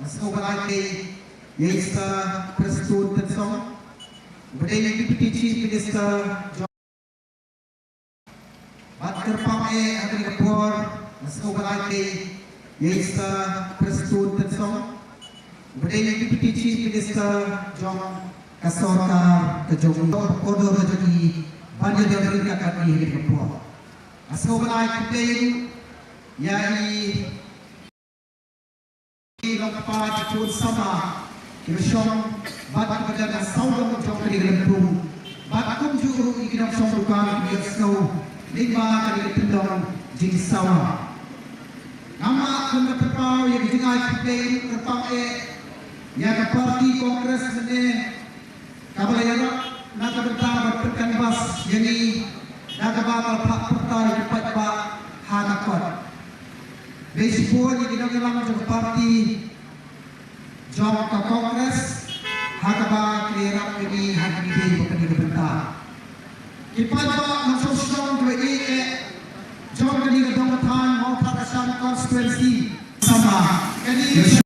Sobalake, Yesa, President Tensong, Berdaya Deputy Chief Minister John Badkar Pame, Agri Kapur, Sobalake, Yesa, President Tensong, Berdaya Deputy Chief Minister John Kasorka, Kejong, Order Rajaki, Banyak yang berikan di Agri Kapur. Sobalake, Yai Lompat pun sama Kirsyong Bat kepada Saudara Jom Kiri Lempung Bat Kumjuru Ikidam Sombukan Biar Snow Lima Kali Tendong Jing Sawa Nama Kena Terpau Yang Jengai Kudai Terpau Yang Parti Kongres Mene Kabalayana Naka Bentar Berperkan Bas Yang Naka Bakal Pak Pertai Kepat Pak Hanakot Baseball yang dinamakan oleh parti Jom ke Kongres Hakaba Kelirap ini Hati Diri Bukan Bentar Kipada Masosong Dua Jom Kediri Dongatan Mau Takasan Konstituensi Sama Kediri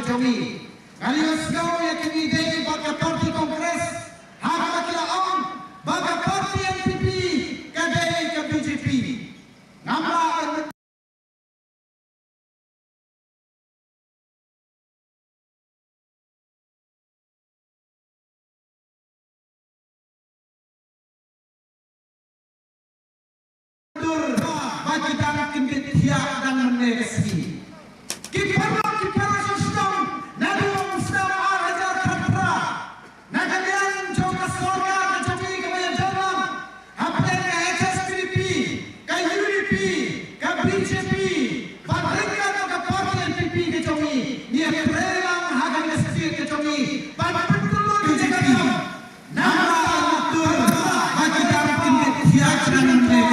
Kami, kalian semua yang kami dari bagai parti Kongres, harap kita on bagai parti NPP, kadai ke BJP. Nama bagi dan kendetiak dan menegasi. Kita Nama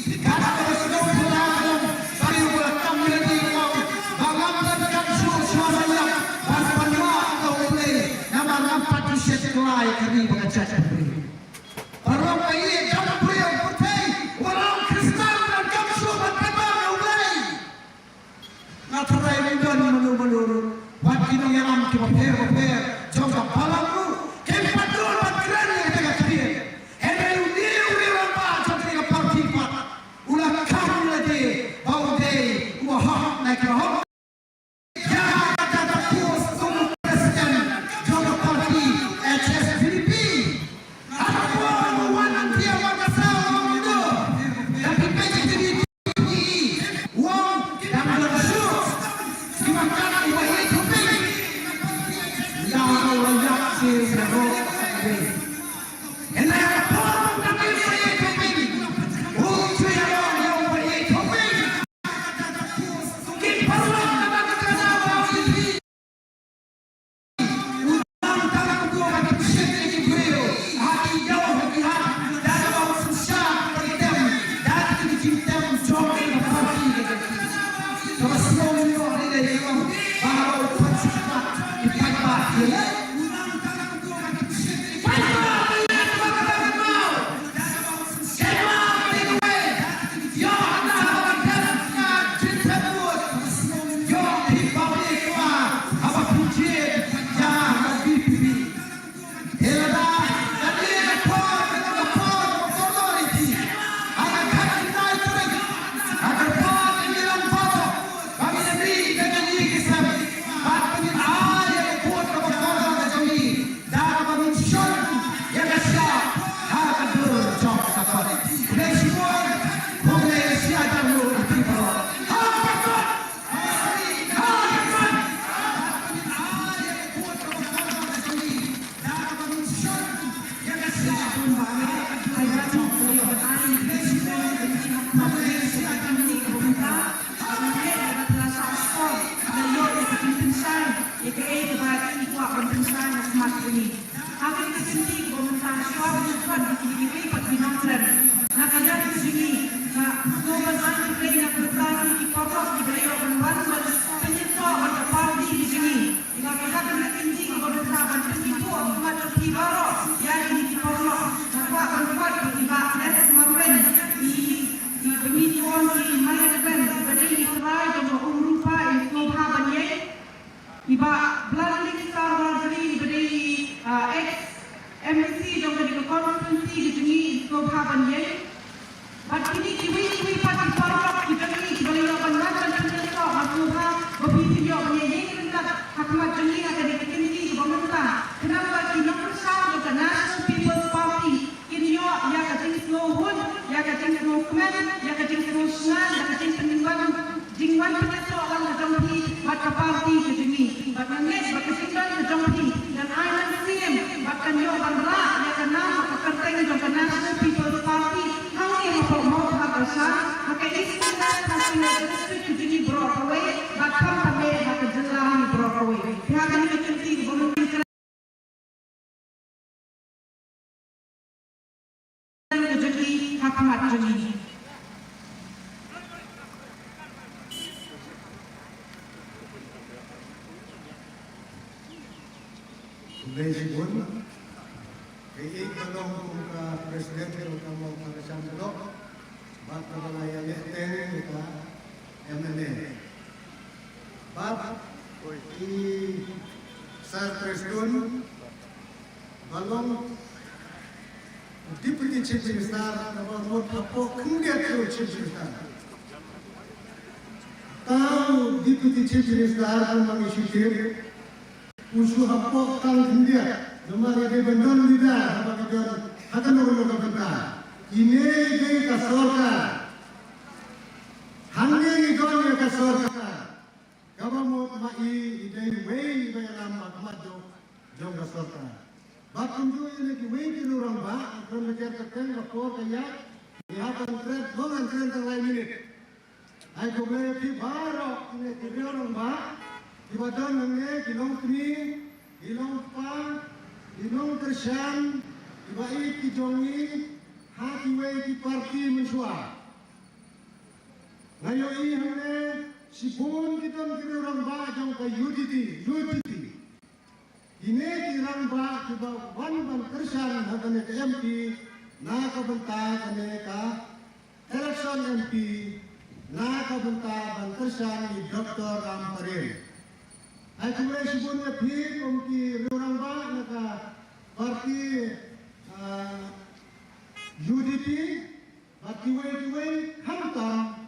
Karena bersama pelayan bagi welcome lagi mau bagaimana kamsu suaranya berpanwa atau boleh nama nampak diset kelai kami mengajak beri. Orang bayi jam beri putih orang Kristen dan kamsu berpanwa boleh. Ngatarai bukan menurut waktu yang am kita per jangka palamu keempat dua keren yang kita cari. Henry udah apa jadi parti pak ulah kamu lagi bau deh wah naik roh. Ya kata puas kamu presiden jangka parti HSPP. Aku mau dia warga sawang itu. Tapi pengen jadi uang dan bersyukur. Gimana ibu itu? Iba belalui sekarang jadi beri ex-MC dan beri konferensi di sini kehaban ye. But ini kiwi pati parok kita ni beri lawan dan penyelesaian masalah berbiji yang ye tentang hakmat jeli akan dikenali pemerintah. Kenapa kita bersama dengan National People's Party ini yo ya kacang slohun, ya kacang slohman, ya kacang slohsan, ya kacang peninggalan jingwan penyelesaian dalam di mata parti di sini. Bahkan yes, berkesimpulan sejauh dan Island Museum bahkan yo bandara ya kenal pekerjaan jangka National People's Party hal yang mau besar maka istilah nasional itu jadi Broadway bahkan sampai ke jalan Broadway pihak ini penting memungkinkan rezeki hakmat jeli. Lesibun, kaya ikalong kung ka-presidente o ka mo ka-siyang baka malaya yeteng ka MNA. Bab, Sir Preston, balong Deputy Chief Minister, nabalong apo kungget ko Chief Minister. Tao Deputy Chief Minister ang mag-isipir, usuh apa kang India, lemari ke bendon lidah, apa kajar akan orang benda. Ini gay kasorka, hanya ini kau yang kasorka. Kamu mau mai idai way bayaran makmat jom kasorka. Bahkan juga ini ki way kilo orang bah, akan menjadi kerja lapor kaya, dia akan trend, bukan trend terlalu minit. Aku boleh di baru ini kiri orang bah. Di badan nange kilong kini, kilong pa, kilong tersian, ibai ki jongi, hati wei ki parti mensua. ngayon हमने sipun kita kirang ba jong ka UDT ini kirang ba kiba ban kersan hagane ka MP na kabanta kane ka election MP na kabanta ban kersan ni Dr. Ram Parin ay kumre sipun na phi kumki kirang ba na ka parti UDT Kiwai Hamtam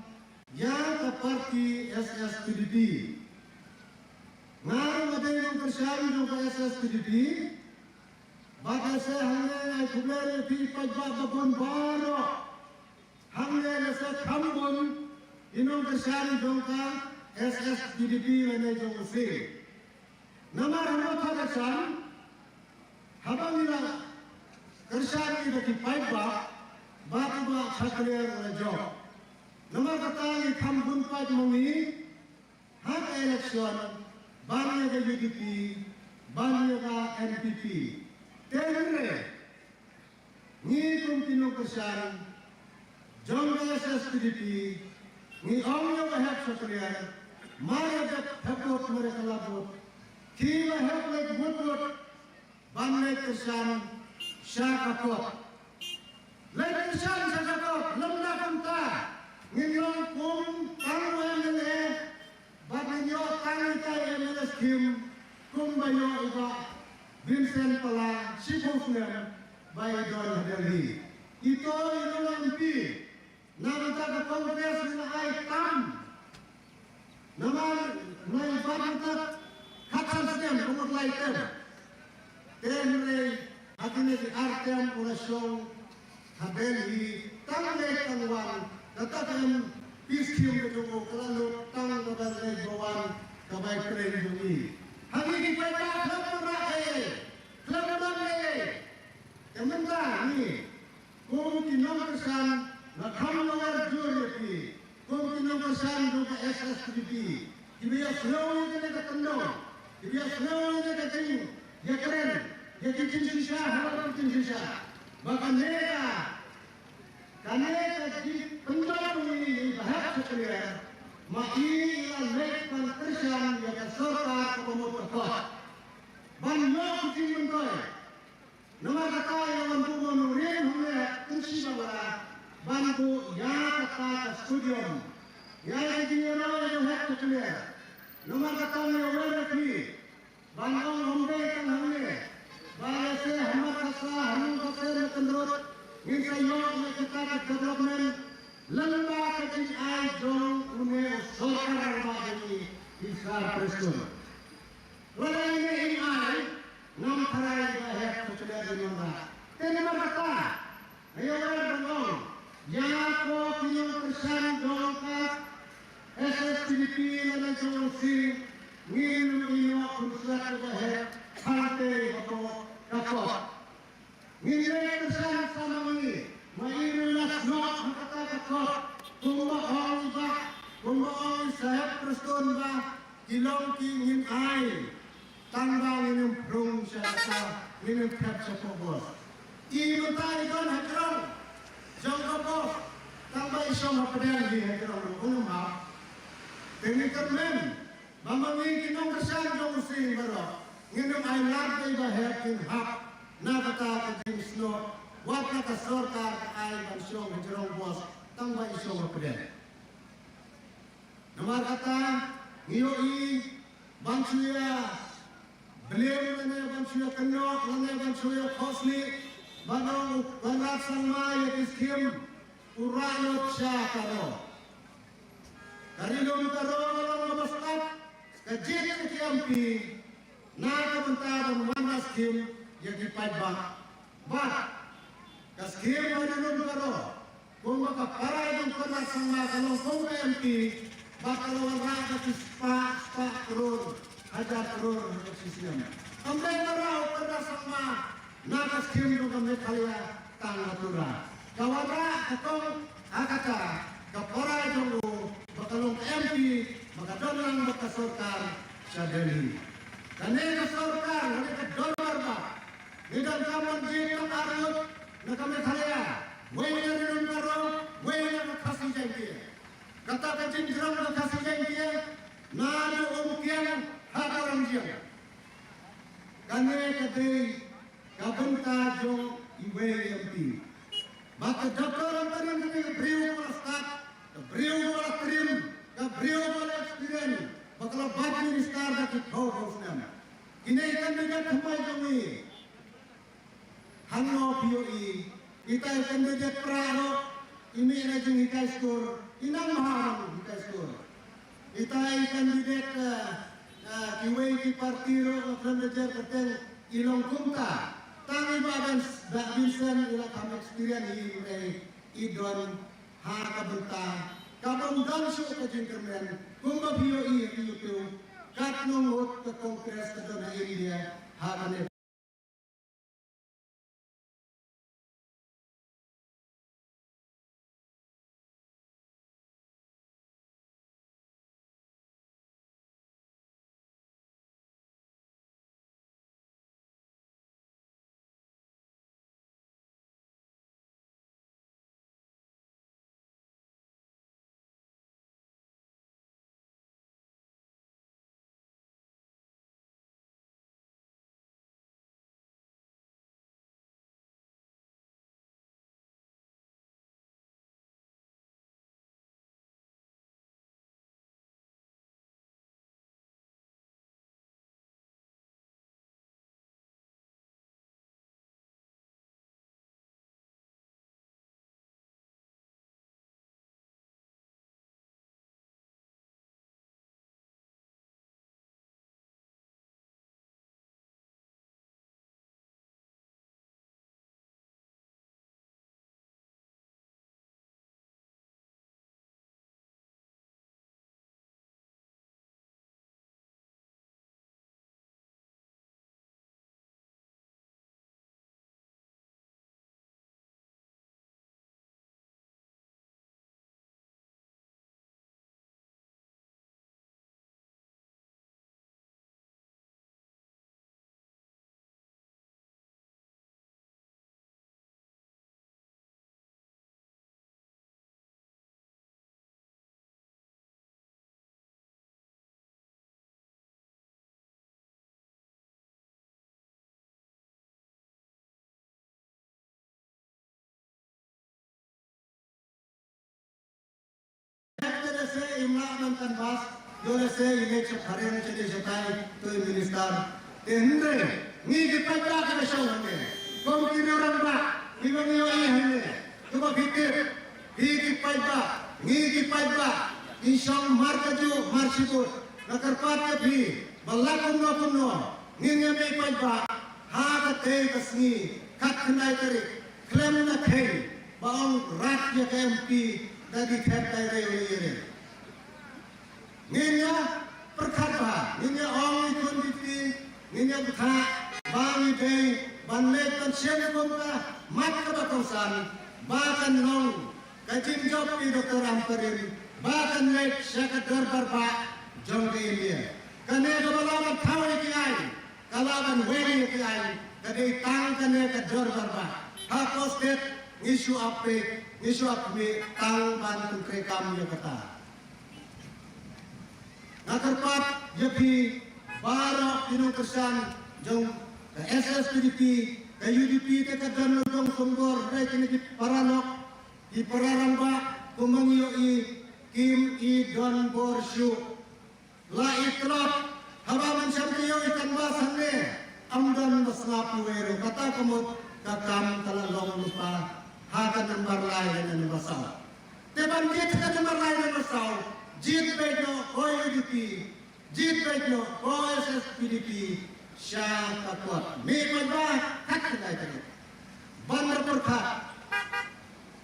yang ke parti SSPDP. Ngaruh ada yang tersyari juga SSPDP. Bagai saya hanya kuberi pipai babon baru. Hanya saya kambun inong tersyari juga SSPDP mana juga sih. Nama rumah terkesan habang ila tersyari dari pipai Bapak Sakalian Rajo. Nama kata ini kambun paj mengi hak election banyak ke UDP, banyak ke NPP. Tenre ni kumtino kesan jangka SSPDP ni omnya bahak Sakalian mara jat thakot mereka labut kila hak lek mutut banyak kesan syakakot Lain kesan syakakot lemna kumta Ngilong kum tang MLA baginyo tang kay MLA scheme kum bayo iba Vincent Pala Sipofner by Don Delhi. Ito MP namanta ka Congress na ay tam naman may banta katsasnem kumot laiter tenre atine si Artem Orasyon Habeli tangle tanwan Katakan piskim itu kalau tang kepada bawan kebaik keren ini. Hari ini kita klub ramai, kementerian ini, kumpulan kesan, nak hamil juri, kumpulan kesan juga SSPDP. Dia selalu ini ketemu, dia selalu ini ketemu, dia keren, dia cincin sisa, harap cincin sisa. Bahkan mereka Karena di penjara ini bahasa Sakalian, maki lalek pantersan yang serta kepemutuhan. Banyak kucing mentoy. Nama kata yang bantu menurin hanya kunci bawah bantu yang kata studium. Yang ingin yang hak Sakalian. Nama kata yang berarti bantu memberikan hanya bahasa hamad kasa hamad kasa kendrot. Minta yang kita development lamba kecil ay jong une sokar bagi isar preston. Wala ini ay nam taray bahaya kecil di mana. Tena mata. Ayo bangong. Yang ko pinong kesan dongkat SSPDP na jong si nginu kursak bahaya hante ako kapot. Ngilay kesan sama ini, mairulas nok kata kakot, kumbaong ba, kumbaong sahab Kriston ba, kilong kingin ay, tangbang inyong prong siya sa inyong kat sa pobos. Iyon tayo doon, hakrong, siyang kapos, tangbang isyong hapadang di hakrong, unong ha. Tinikat men, mamangin kinong kesan yung using baro, nginom ay lagay ba hekin hap, Nakata Sno, wata ka sorkar ay bansong hijrong bos tangba isong kapden. Namar kata ngiyoi bansuya beliau mana bansuya kenok mana bansuya khosli banong banat sama ya iskim urayot sya karo. Dari lom karo lom maskat kajit kiampi na kabentaran mana skim yang dipakai kaskim mana nunggu kung makaparay ng pernah sama kalau kung MP bakal warga spa turun hajar turun sistem kembali merau pernah sama nakaskim juga mekalia tangga turun kawara atau akata kaparay dulu bakal MP maka dolang maka sorkar sadeli kanena sorkar kanena dolar ba Nidang kaman jika arut na kami kaya, way na rin karo, way na makasing jangki. kata kecing jeram ke kasih jengkia, nado umkian hak orang dia. Kane kadai kabenta jong iwe yampi. Maka doktor orang tadi kami beriu bola start, beriu bola trim, beriu bola experience. Bakal baju ni start dari kau nama. Kini ikan dengan kemai kami. Hango POE, kita ikan dengan praro. Ini aja hikai skor, inam mahal hikai skor. Kita ikan dengan kiwai ki partiro manager kertel ilong kumta. Tangi badan dak bisa ila kam experience ini idon ha kabenta. Kabang dansu ke jengkemen, kumba POE itu kat nongot ke kongres ke dona India ha kane. Imla mantan bas, jole se election harian chede jatai to minister. Tendre, ni kita jaga kesalahan ni. Kau kiri orang ba, ibu ni orang ini. Coba fikir, higi payba, ngigi payba, insang markaju marsibut, nakar patya bhi, balakun no kuno, nginga me payba, haga teh kasni, katnai kari, klem na khay, baong ratya ke MP, dadi khetai rei ini. Nginya perkata, nginya orang kondisi, nginya betah, bangi day, banlekan siapa pun mat kebatausan, bahkan nong, kajim job di dokter Amperin, bahkan naik sekadar berba, jong ke India. Karena kebalaman kawai kiai, kalaban weli kiai, kadai tang karena kadar berba. Hapus det, ngisu apme, tang bantu krekam ya kata. Nakarpat jadi barak tinong kersan jong SSPDP ke UDP ke kadang dong songgor dai kini di paranok di pararamba kumangyo i kim i don borsyu la itlap habaman samtiyo ikan basan ne amdan baslapi wero kata kamot kakam talalong lupa hakan nomor lain dan basal teban kita kan nomor lain dan basal जीत बैठो OUDP, जीत बैठो OSSPDP, शांत अकबर, मैं बंदा हक नहीं करें, बंदर पर खा,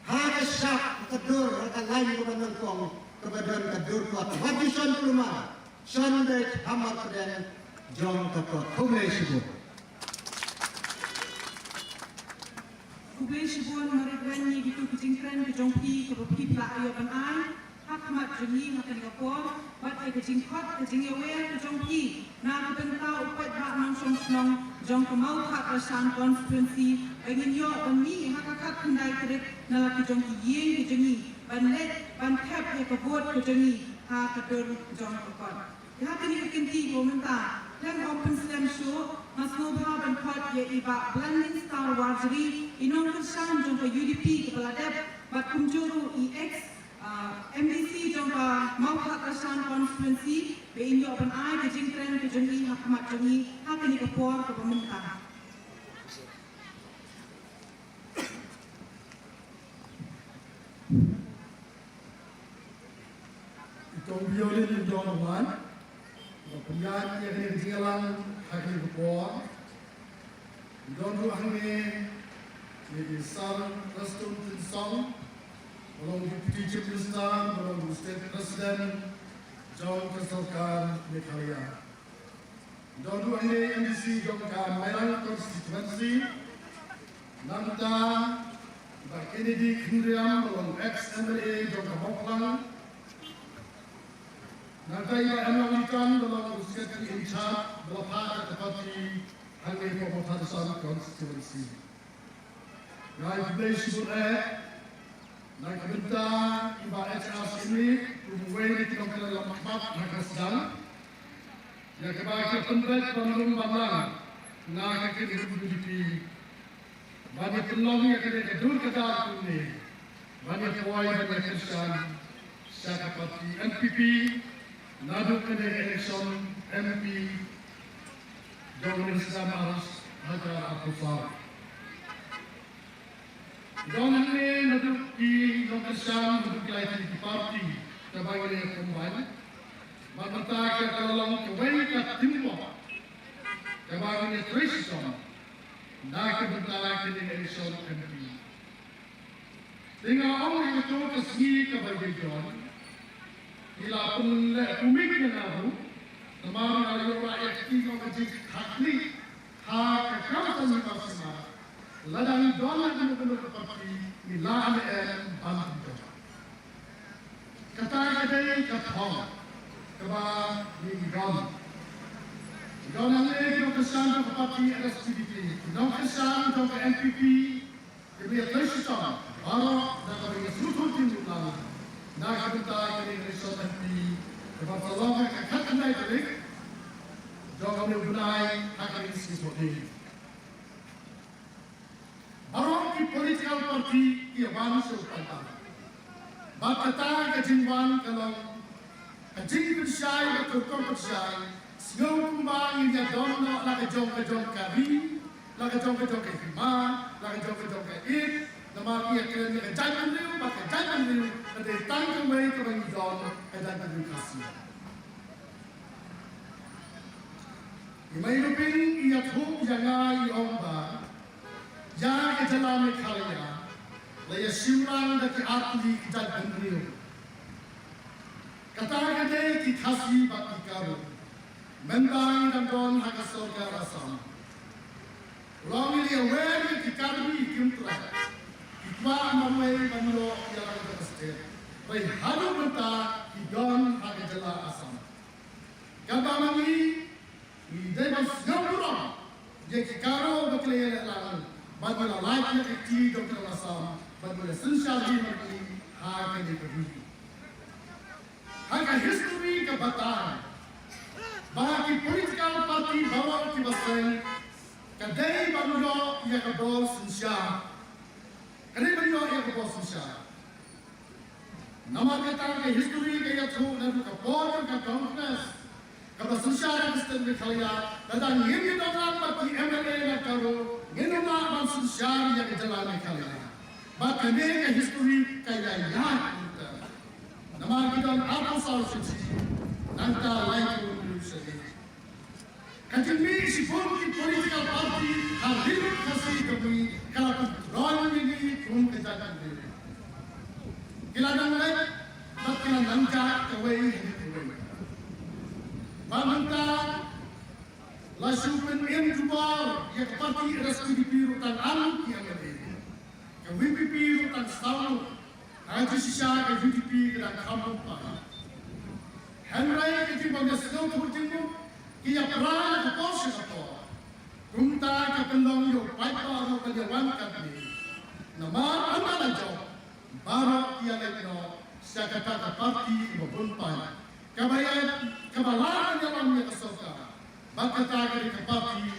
हाँ के शाक कदर, का लाइन को बंदर कौन, कबडर कदर को, वादिशन पुरमा, शंदेश हमार करें, जों तक खुले Shibo. Kublai shibun marigran ni gitu kejingkran kejongpi kerupi pelayo banai. Hakmat jengi makan kapor, buat ai kejingkot kejingyawer kejongpi. Na kebentau upat hak nong snong jong kemau hak rasan konstituensi. Ingin yo demi hakakat kendai kerik nala kejongpi yeng kejengi. Banlet ban thep ya ka vot ko jangi ha ka dur jong ko ya kini kinti momenta dan open slam show mas nobha ban khot ya iba blending star warjri inong kesan jong ka UDP ke beladap bat kumjuru EX MDC jong ka Mawha Kasan constituency be inyo ban ai ke jingkren ke jangi hakmat jangi ha kini ka por ka pemerintah. Itong biolin yung donawan, penyan yang kini ketinggalan hakil berkuah, donor hangi jadi sar restum tinsong, belum deputy chief minister, belum state president, jauh kesulkan Meghalaya. Donor hangi MDC jongka Mairang constituency, nanta bakini di Kendriam belum ex MLA jongka Moklang. Nanti anak ikan dalam usia keinginan berapa tepati hanya pemotretan konstitusi. Naik beli sebuah, naik benda iba HRC ini umumnya dikenakan dalam maktab nakasdan. Yang kebahagiaan pendet penolong bandang, nak kekir UDP. Banyak penolong yang kena kedur kedar ini, banyak kuai banyak kerjaan. Saya tepati NPP. Nadu kena election MP Donor Islam harus Hajar Al-Kufar. Donor ini nadu di Lokasam nadu kelaitan di parti sebagai yang kembali. Mata kita kalau kawai kat timur sebagai yang Kristen. Nak bentar kena election MP. Dengan orang itu kesini kebagai John. Ila pumik yang aku, teman ayo rakyat kita macam hakli, hak kekausan kita semua. Ladang dolar di negara seperti milan bantu. Kata kedai kathong, keba minggon. Dolar ini kesan seperti SPDP, kesan untuk NPP, kemudian Kristen, baru dan kemudian seluruh timur. Nak kita ini resort di tempat tolong kat kendai terik, jangan mengunai hak ini sesuatu. Baru di political party ia bangsa utama. Bakata kejimban kalau kejim bersai betul bersai, semua kumbang ini dono lagi jong kari, lagi jong kiriman, lagi jong it. Nama ia kena jangan liu, pakai jangan liu, ada tanggung baik orang Islam, ada tanggung kasih. Imai rupin ia thuk jangai omba, jangan kejalan Meghalaya, laya simran daki atli jangan liu. Kata kedai ki kasih baki karu, mendang dan don hakasor karasam. Orang ini aware ki karu kimtra. Ikwa mamai banlo yang ada kesehatan. Baik halu benta idon ada jala asam. Kata mami, ide bas ngapura. Jadi karo bekerja lalu. Bagaimana lagi kecil dokter asam. Bagaimana sensitif lagi hak yang diberi. Hak history kebataan. Bagi political party bawa kibasan. Kadai banlo yang kebol sensitif. Kenapa dia yang berposisi? Nama kata ke history ke yang tu dan ke board ke congress, kalau sosial Kristen Meghalaya, datang ini dalam bagi MLA nak karo, ini nama sosial yang jalan Meghalaya. Bahkan ini ke history kaya yang kita. Nama kita apa soal suci, nanti lain pun sendiri. Kajimi si political party hadir kasih kami kalau kontrol ini pun kejagaan diri. Kiladang lain, tak kena nangka kawai kawai. Bangta lasukan yang jual yang parti SPDP rutan alu yang ada. KWPP rutan setahun, haji sisa ke UDP dan kampung pak. Henry ketimbang sedang berjenguk. Ia pernah berkongsi apa? Kumta kependong yo paipa no penjawan kami. Nama anda lanjut. Baru ia lekno sa kata parti mabunpan. Kabalaan dalam niya kasoka, bagkata dari parti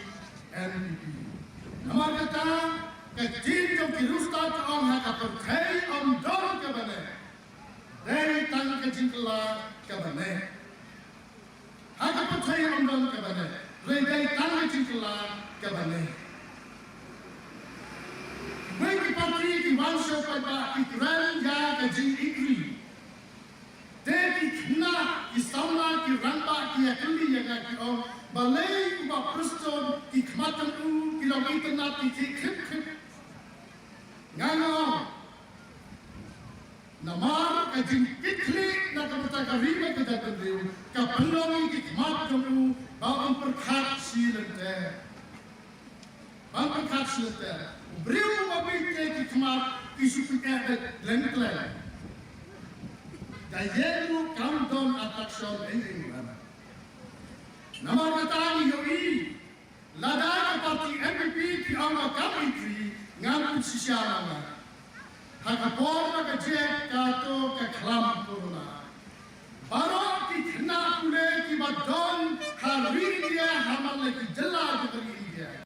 NPP. Nama kata kecil yang kirustat ang hakapertay ang dor kabane. Dari tang kecingkela kabane. Hakapertay ang dor kabane. Dari tang kecingkela kabane. Bagi parti di wansyo pada ikran ya kajing ikri. Dari kena isama ki ramba ki akli yang ki om balai uba preston ki kematan kilometer nanti ki krip ngano namar kajing ikli na kamata karima kita tendeu kapelongi ki kematan bawang perkat silente bawang perkat silente beriu babi ki kemat ki supika lengkleng Dayenu countdown attraction ini. Nama kata yoi, lada parti MPP di angka kami ngapun sisiana. Hakapor kecek kato keklam corona. Baru kena kule kibadon hari dia hamal lagi jelas dari dia.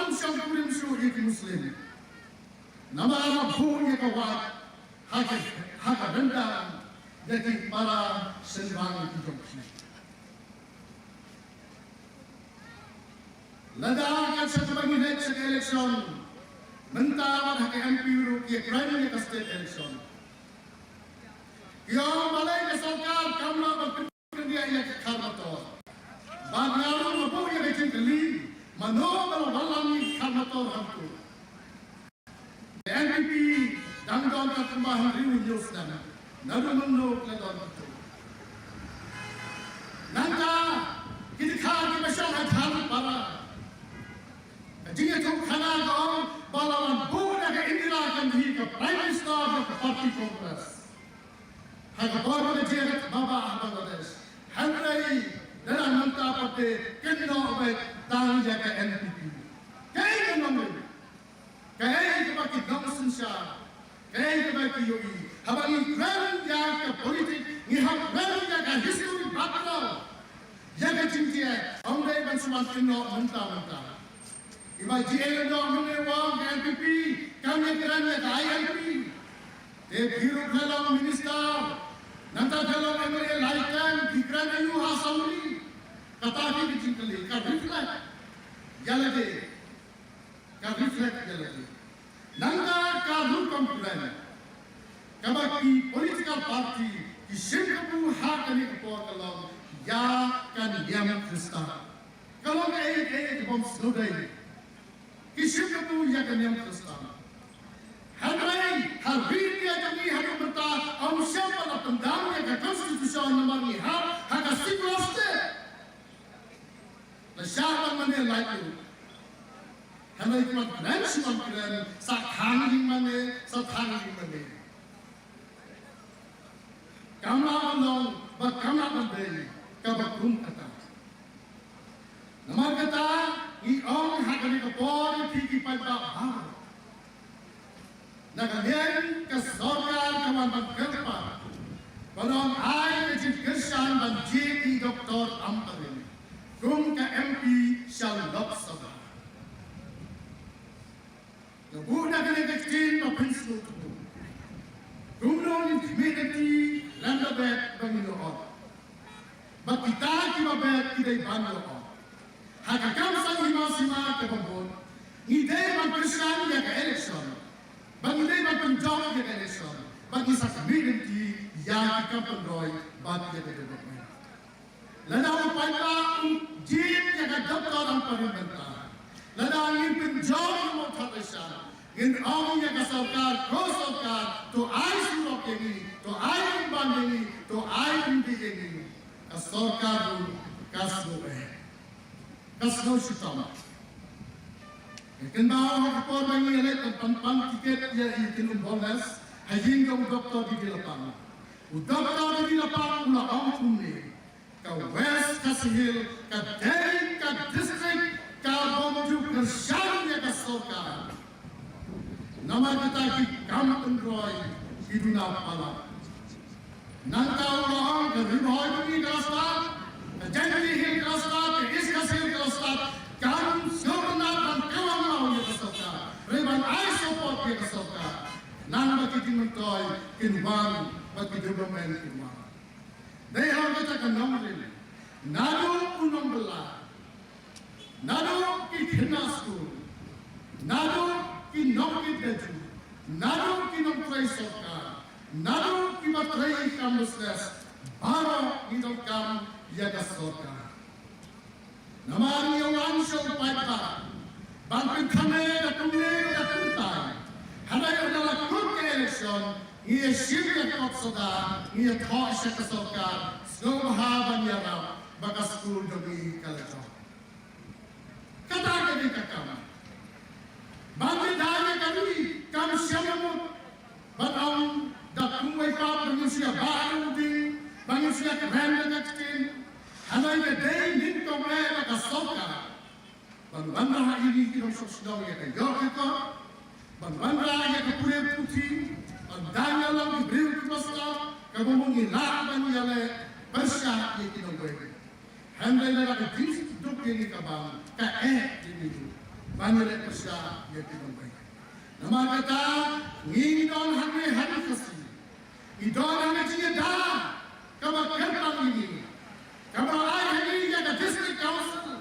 Siyang kulim suhi ki Muslim. Nama punya kawat hak benda dari para senbang hidupnya. Ladakan satu bagi net election mentawar hak MP ru ki primary state election. Yang balai sarkar kamla berpikir dia yang karmator. Bagaimana punya kecil keli Manohar Walani Kamator Hampu. NPP Dangdon Katambahan Riu Yosdana. Narumundo Kladon Hampu. Nanda Kidika Kimashan Hadhan Para. Jinga Tum Khana Gong Balawan Buddha Indira Gandhi Prime Minister of the Party Congress. Hagabara Jagat Baba Bangladesh. Henry dalam mentah parti kena oleh tang jaga NPP. Kaya nombor, kaya itu bagi Gamsun Shah, kaya itu bagi Yogi. Habang iklan jaga politik, ngiham iklan jaga history background, jaga cinta, orang bansuan kena mentah. Iba JL dong menewang NPP, kami kerana ILP. Hirup dalam minister, nanti dalam MLA laikan, kerana you assembly. Kata apa kecil-kecil, kan reflect. Jalan deh, kan reflect jalan deh. Nangga karun komplain. Kabaki political party, di Singapura hak ini kepor kalau ya kan yang Kristen. Kalau ke bom snowday, di Singapura ya kan yang Kristen. Hari dia kami hari berta, am siapa nak pendamnya ke konstitusi nama ni hak siklosnya. Siapa mana lagi? Hari itu keren sih keren, sakhang mana. Kamla along, but kamla mandeli, kabakrum kata. Nama kata, iong hakani kapori tiki pada Nagamian ke sorgar kawan berkerpa. Balong ai ke kersan dan JP Dr. Amparin. Kum ke MP Shal Lok Sabah. Nabuda ke kecil mapinslu tu. Kumnon community landa bet bangino on. But kita kima bet kita bangino on. Hakakam sang hima ke bambon. Ide kersan ya ke election. Bagi mereka penjauh yang election, bagi satu community yang kita pendoi, bagi kita development. Lada upaya jin yang daftar dalam parlimentar, lada ingin penjauh yang mau terpesan, ingin orang yang kesarkar, kosarkar, to air surok ini, to air imbang ini, to air indi ini, kesarkar kasno sitama. Kenal kapor bagi elek tempat tiket ya ikin bonus hajing kau doktor di lapangan. Doktor di lapangan ulah ampun ni. Kau west kasihil, kau dari kau district, kau bomju kerjaan ya kesokan. Nama kita di Kampung Roy hiduna pala. Nangkau orang keriboy bagi kelasat, janji hil kelasat, is kasihil kelasat. Kamu sebenarnya kawan mau ya kesokan. Reban I support ya kesokan. Nang bagi dimentoy kinwan bagi development kinwan. They have kita kenomrin. Nado unong bela. Nado kina school. Nado kinom kidaju. Nado kinom tray sokan. Nado kinom tray kamusles. Baro kinom kam ya kesokan. Namanya yang langsung pada bangkit kami datang tay. Hari adalah kurang election. Ia sihir kot soda, ia thoi sekesokan. Semua haban yang bakas sekolah demi kalajo. Kata kami kakam. Bangkit hari kami siapa batang datang mereka manusia baru di manusia keren dan kecil. Hanai ke day min kau mereka kasoka. Bangbandra ini kita sosial ya kan Yorkito. Bangbandra ya ke Pure Putih. Bandanya lang di Bril Kasta. Kamu mengilakan ya le bersah ya kita boleh. Handai le ke dis duk ini kabang ka ini. Banyak le bersah ya kita boleh. Nama kata ngidon hari kasih. Idon hari dia dah. Kamu kerang ini. Kamu hari ini ada district council.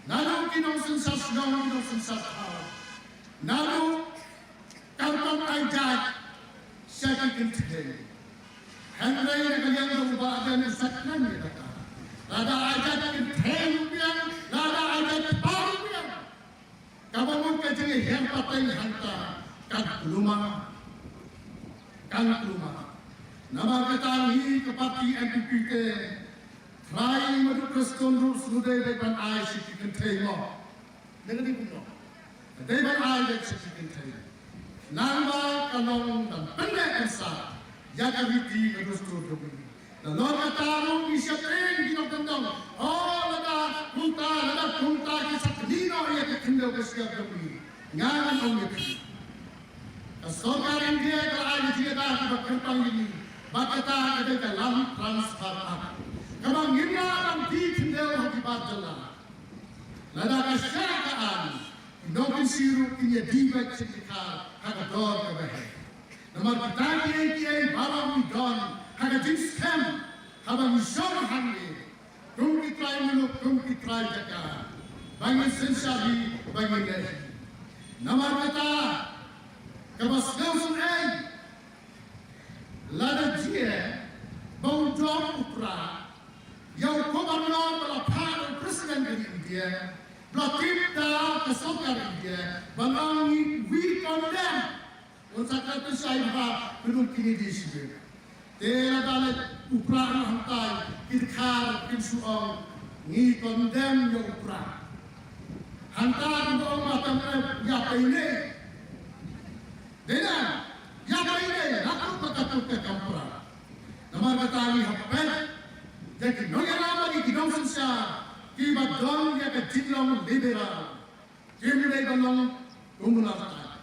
Nalu kinong sensas dong kinong sensas hal. Nalu kampung ajak saya kenteng. Henry yang kalian berubah ada nisaknan ya kata. Lada ajak kenteng pian, lada ajak baru pian. Kamu mungkin jadi yang pakai hantar kan rumah. Nama kita ini kepati NPP ke try madu Kristen rules sudah depan I sih kenteng mo. Dengan itu no. Depan I sih kenteng. Nama kanong dan pendek esa jaga biti Kristen rules. Lalu kata lu bisa tren kita tentang lada kunta kisah kedino ya kekendau kesiap kami. Ngangan om itu. Kesokan India kalau ada dia dah berkembang ini. Bakata ada dalam transfer up. Kalau ngina dalam di kendel akibat jalan. lada kasyakaan inokin siru kinya dibat sikikal hagador kabahe namar kitaki kiai babang midon hagadin scam habang isyon hangi kum kitray muluk kum kitray jaka bangin sensabi bangin lehi namar kata kabas gausun ay lada jie bau jom upra yang gubernur melakukan presiden dari India, belakita kesokan India, bangangi we condemn. Untuk kata saya belum kini di sini. Tiada dalam upra hantai kirkar kinsuong ni condemn yang upra. Hantar untuk macam ya ini. Dengan ya ini, aku berkata ke kampura. Nama kata ini apa? Jadi no yang lagi di kawasan saya, kita dong ya ke jinglong liberal, kini balong umulata.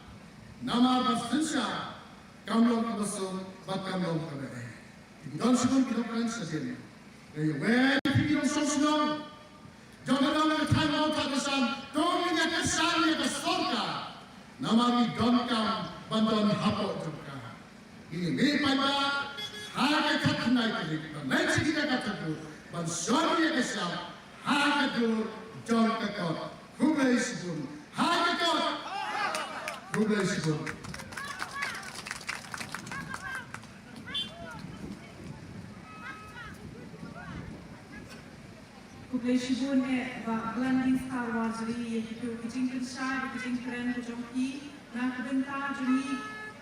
Nama bahasan saya, kamlong kabasong, bat kamlong kabe. Di dong sebelum kita kan saja. Jadi weh kita sosong, jangan dong kita mau katasan, dong ya kesan ya kesorga. Nama di dong kam bantuan hapok juga. Ini pada harga katnai kali, lain kita katakan, bansuari kesam, harga dur, jauh kekot, kubrai sibun, harga kekot, kubrai sibun. Kubrai sibun Belanding Star Wars itu kejingkan syar, kejingkan kejongki, na kebentar juni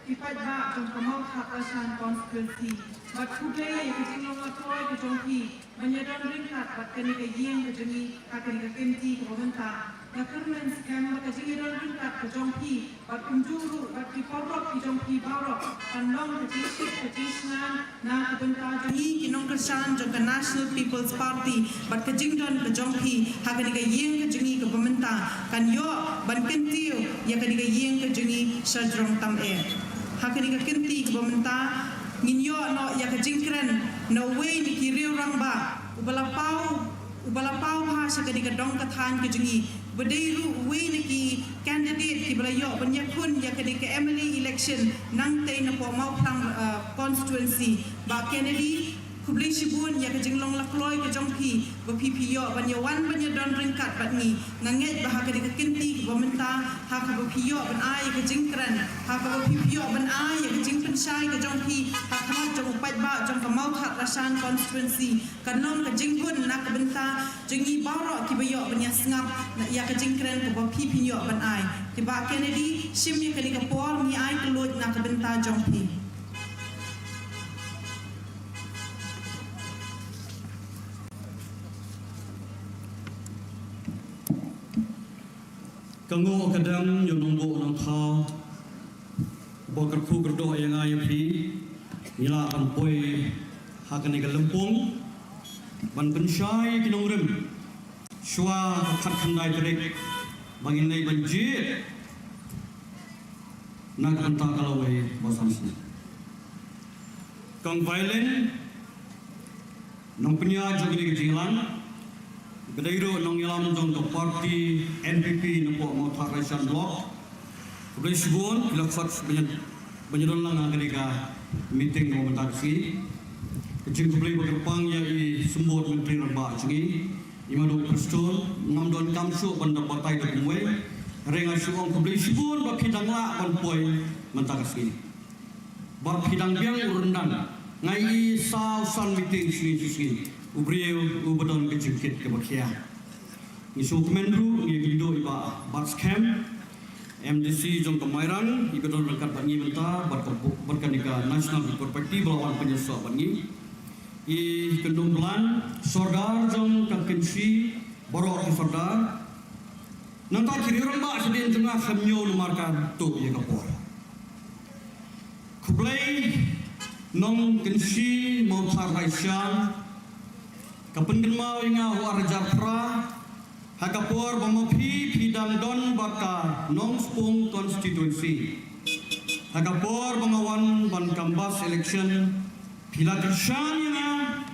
ipat ba jong kamau hakasan constituency. Bat kubrai kejingkan lakoi kejongki, menyedon ringkat bat kani kejing kejungi kakani kekenti kebentar. Na kermen skam kejingkan ringkat kejongki, bat unjuru bat diporok kejongki barok, pandong kejingship kejingsan na kebentar juni kinong kersan jong ke National People's Party, bat kejingkan kejongki hakani kejing kejungi kebentar. Kan yo ban kentiu ya kani kejing kejungi sajrong tam hakani kekenti kebentar. Nginyo no ya kejingkren no way ni kiriu rang ba ubalapau ha sa kadi kadong kathan kejungi bedairu way ni ki candidate ki balayo banyakun ya kadi ke Emily election nang tay na po mau plang constituency ba Kennedy kubli sibun ya kejinglong lakloi ke jongki ba PPO banyawan banyadon ringkat batni nanget bah kadi kekenti ba menta ha ka ba PPO ban ai kejingkren ha ka ba PPO ban ai ya kejing pensai ke jongki ha khamat jong upat ba jong ka mau khat rasan constituency kanong kejinggun nak benta jengi baro ki bayo banya sngap ya kejingkren ko ba PPO ban ai ki ba Kennedy sim ya kadi ka por mi ai kelot nak benta jongki. Kango kadang yung nungbo ng tao bakar ku gerdoh yang ayam pi nila kan poi hakan ni galempung ban pensyai kinong rem shwa khat khandai trek bangin nei banjir nak anta kalawai bosam sini kang violent nong penya jogini kejilan Bedairo nong ilam jong ke parti NPP nampak mau tarasan blok. Kemudian sibun kilafat banyak lang ang kanika meeting ng mataksi. Kecil kemudian berkepang yang i sembut menteri rambak cengi. Imadok Kriston ngamdon kamsu bandar batai dak muai. Rengai suong kemudian sibun bakidang la panpoi mataksi. Barkidang biang urundan ngai i sausan meeting sini. Ubriu ubadon kejengkit ke bakia. Isu Kemenlu ngigido iba Batscam MDC jong kemairan ibadon rekat bangi menta berkanika National People Party belawan penyesal bangi. I kendung pelan sordar jong kakensi borok sordar. Nanta kiri rembak sedin tengah semyo numarkan tu ya kapor. Kublai nong kensi mau saraisan Kapendin mau ingat war Jafra, hakapor bamopi pidang don baka nong spung constituency. Hakapor bangawan ban kambas election pilatishan yang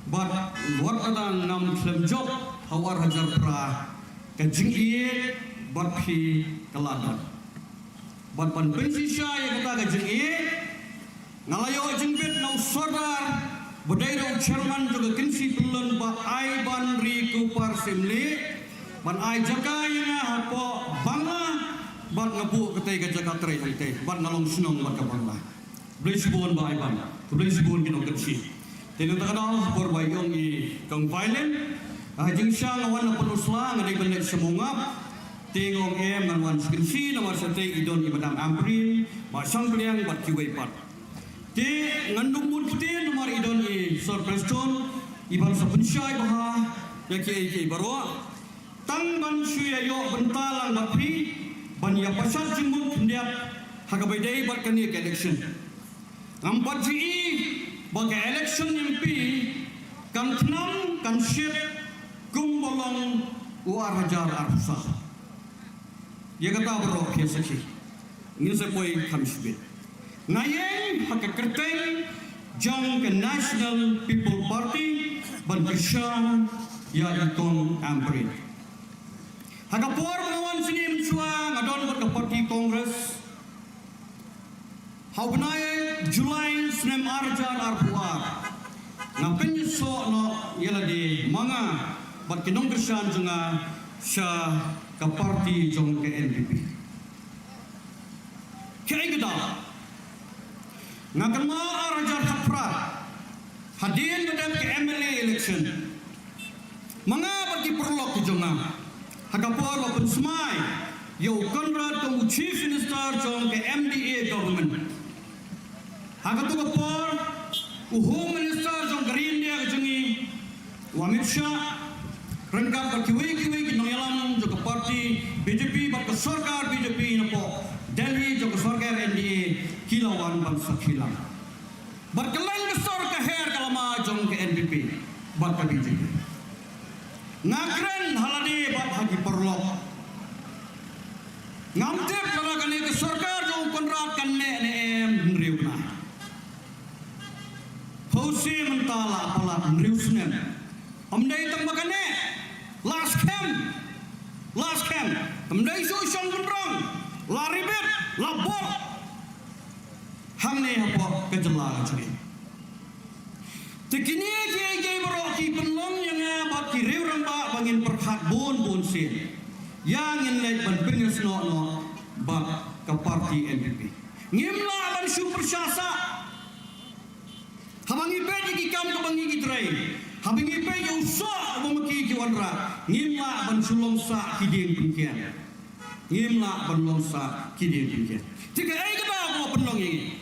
bat war adang nam klem job hawar Jafra kajing iye barpi kaladan. Ban pensisya yang kata kajing iye ngalayo jengbet na usodar badairo chairman juga kinsi pelun ba ai ban ri ku par semle ban ai jakai na hapo banga ban ngabu ketai ka Jakarta hai ban ngalong sunong ban ka bangla blisbon ba ai ban blisbon kinong kinsi tino takana por ba yong i kang violent jing sya lawan na penusla ngadai balik semungap tingong ngan wan kinsi na marsate idon ibadang amprin ba sang bliang bat kiwai pat di ngandung mun putih nomor idon i sor preston iban sapensyai baha yaki baro tang ban suya yo bentalang bapi ban ya pasal jingmun kendiat hagabai dai bat kani election ampat ji bagai election MP kan tenang kan syir kumbolong war hajar arsa dia kata baro kiasaki ingin sepoi kamisbet ngayeng hakakerteng jang ke National People Party ban bersang ya itong amprin hakapor mengawan sini mensuang adon bat parti Kongres haubnai Julai senem arjan arpuar ngapen so no yala di manga bat kinong kersan junga sa ka parti jong ke NPP kaya geda ngakan ma arajar hapra hadin medam ke MLA election mga bagi perlok ke jonga hagapor open smai yo Conrad to chief minister jong ke MDA government hagatu kapor home minister jong green dia jongi Wamit Shah rengkap berkiwi kinong yalam jong ke parti BJP bak sarkar BJP napo Delhi jong sarkar NDA kilawan bangsa kilang berkelang besar ke her kalama jong ke NPP bakal BJP ngakren halade bat hagi perlok ngamtep kalau kali ke sarkar jong Conrad kan ne mriuna Hose mentala apalat mriusnen amdai tambakane last camp amdai so syang benrang laribet labor hamne apa kejelang curi tekini kiai beroki penlong yang abad kiri orang ba bangin perhat bon sin yang inlet ban penges no ba ke parti NPP ngimla ban super syasa habangi pe di kam ke bangi gitrai habangi pe yo so bomaki kiwanra ngimla ban sulong sa kidin pinkian ngimla ban long sa kidin pinkian tiga ai ke ba ko penlong ini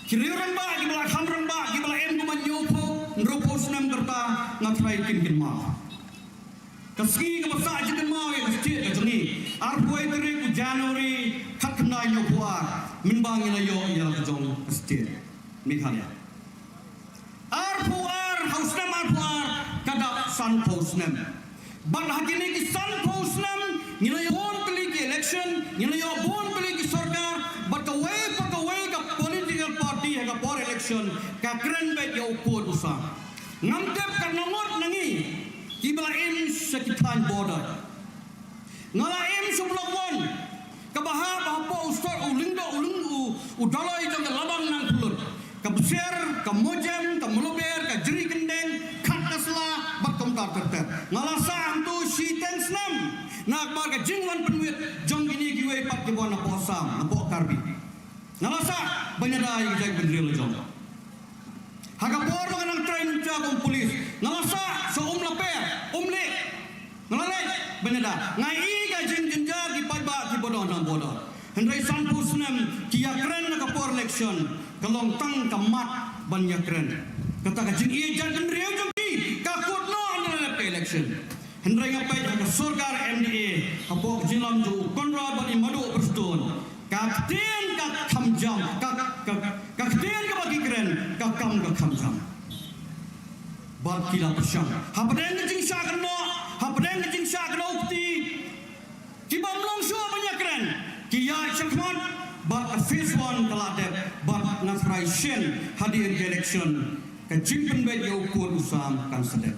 kiri orang ba di belah ham orang ba di belah em kuman yopo nropo senam kerta ngatrai kin ma kaski ke basa jikin ma ya kesti ke jeni arpoi teri ku Januari kat kena yopoa min bangin ayo ya ke jong kesti mikhalya arpuar hausnam arpuar kada san posnam ban hakini ki san posnam ngina yo bon kali ki election ngina yo bon kali ki sarkar bakawai ka political party hega por election ka kren bet yo ko usa ngamtep ka nongot nangi kibla im sekitan border ngala im sublok won ka baha po ustor ulindo udalai jang labang nang pulut ka besar ka mojem ka molober ka jeri kendeng kat kasla bakom tar ter ngala sa antu si tensnam nak bar ka jingwan penwit jong ini kiwe pat ki bona posam napo karbi ngalasa banyada yang jag bendril jong hagapor nang train jagong polis ngalasa so laper umle ngalale banyada ngai ga jinjinja di paiba ki bodon nang bodon hendrai sampusnem ki yakren na kapor election kalong tang kamat ban yakren kata ka jing i jan bendril jong ki ka kutno na election hendrai ngapai ka surgar MDA apok jilam ju Conrad ban imadu perston kakten ka khamjam kakten ka bagi keren ka kam ka khamjam bal kila persang hapadeng jing sya kano ukti kibam long shu banyak keren kiya chakman ba phase 1 kaladep ba nasrai shen hadir election ka jingpen be yo ko usam kan sedep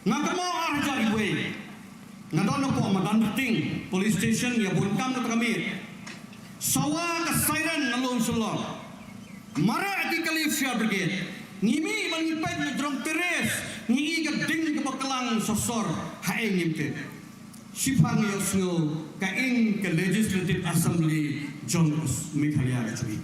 Ngakamo arjari we. Ngadono po madan ting police station ya bunkam na kami. Sawa ka siren nalong sulong. Mara ati Kalifia Brigade. Ngimi mangipad na drong teres. Ngi iga ding kapakalang sosor haeng ngimte. Sipang yosno kaing ke Legislative Assembly Jones Meghalaya Chui.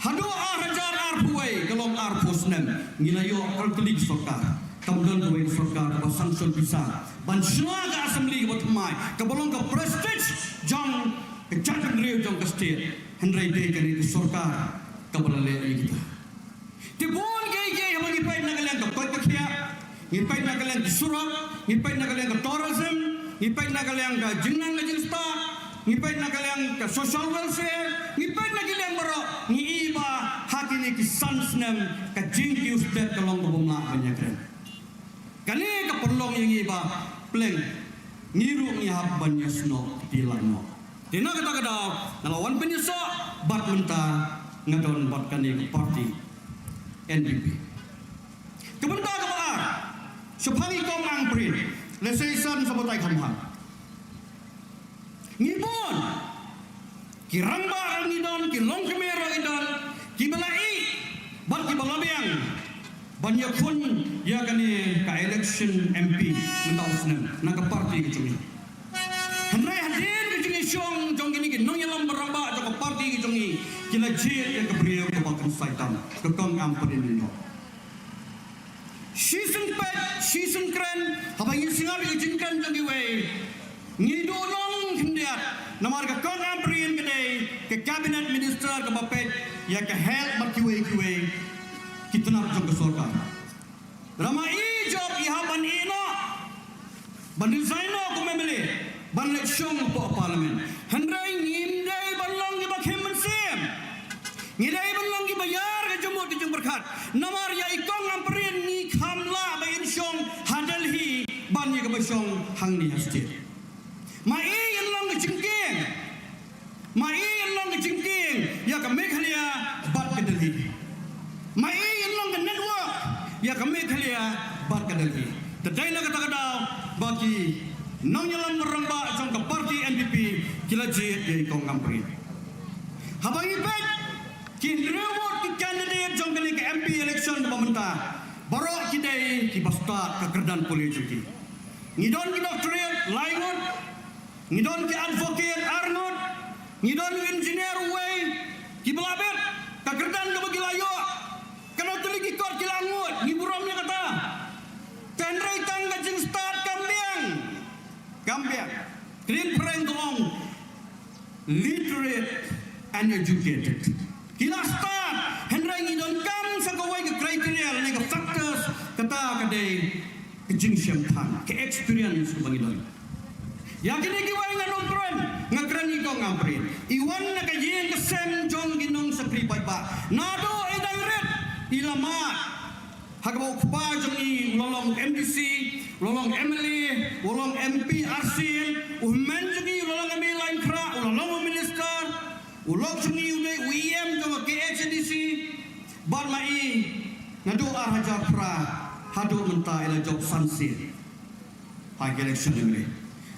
Hado arjar arpuai kalong arpusnem ngilayo kalkulik sokar. Tamdan duwe sokar basangsul bisa. Ban shuaga assembly wat mai kabolong ka prestige jong kejagan riu jong kastir. Henry day kani sokar kabolale kita. Tibon gay hamagi pay nagalang ka kotkya. Ngipay nagalang ka surat, ngipay nagalang ka tourism, ngipay nagalang ka jingnang na jinsta, ngipay nagalang ka social welfare, ngipay nagalang baro ngi iba hakini ki sansnem ka jingki usted kalong kabumla kanya kren. Kani ka perlong yang iba pleng ngiru ngi habban yasno dilano. Dina kata kada nalawan penyeso bat menta ngadon bat kani parti NDP. Kebentar kebaar Sepangi kong ang prin, lesesan sabotai kamhan. Ngibon, kiramba ang idon, kilong kamera idon, kibalai, ban kibalabiang, banyakun ya kani ka election MP mentausnem, naga parti kecungi. Henry hadir kecungi syong, jong kini nong yalam beramba jong parti kecungi, kila jir yang kebriau kebakan saitan, kekong ang prin ini. Season kren, apa yang singal izinkan jangi way. Ngidolong kendiat, namar ke kong amprin kedai, ke cabinet minister ke bapet, ya ke health berkiwe-kiwe, kita nak jong ke sorga. Rama ijob ihaban ino, bandil zaino kumemeli, ban leksyong po parlimen. Hendrai ngindai balong di bakhem mensim, ngindai balong di bayar ke jumut di jung berkat. Namar ya ikong amprin ni kamla bayin syong hadalhi ban ya kebasyong hang ni hastir. Mai yang long kecingking, mai yang long kecingking ya ke Meghalaya bat ke Delhi. Mai yang long ke network ya ke Meghalaya bat ke Delhi. Tadai na kata-kata bagi nong yalam meramba jong ke parti NDP kila jit ya ikong amprin. Habang ipet kin reward ki candidate jong kini ke MP election pemerintah. Barok kidai ki basta ke kerdan politik. Ngidon ki doctorate laingon, ngidon ki advocate arngot, ngidon ki engineer way, ki belabet ke kerdan ke bagi layo. Kalau tuli ki kor ki langut, ngiburamnya kata. Tendrai tangga jing start kambiang. Clean prank tolong literate and educated. Kila start hendrai ngidon kam sa kawai ke kriteria ni ke factors kata kadai ke jingsyam thang ke experience ke bangidon. Yakin ni kiwai nganon kren ngakrani ko ngamprin. Iwan na kayen ke sem jong ginong sa pripay ba. Nado ay direct ilamat. Hagbaw pa jong i lolong MDC, lolong MLA, lolong MP Arsin, uhmen jong i lolong MLA lain kra, lolong minister, ulog jong i uday UEM jong ke HDC, ban mai ngadu arhajar pra hadu menta ila job sansin. Hai election ini.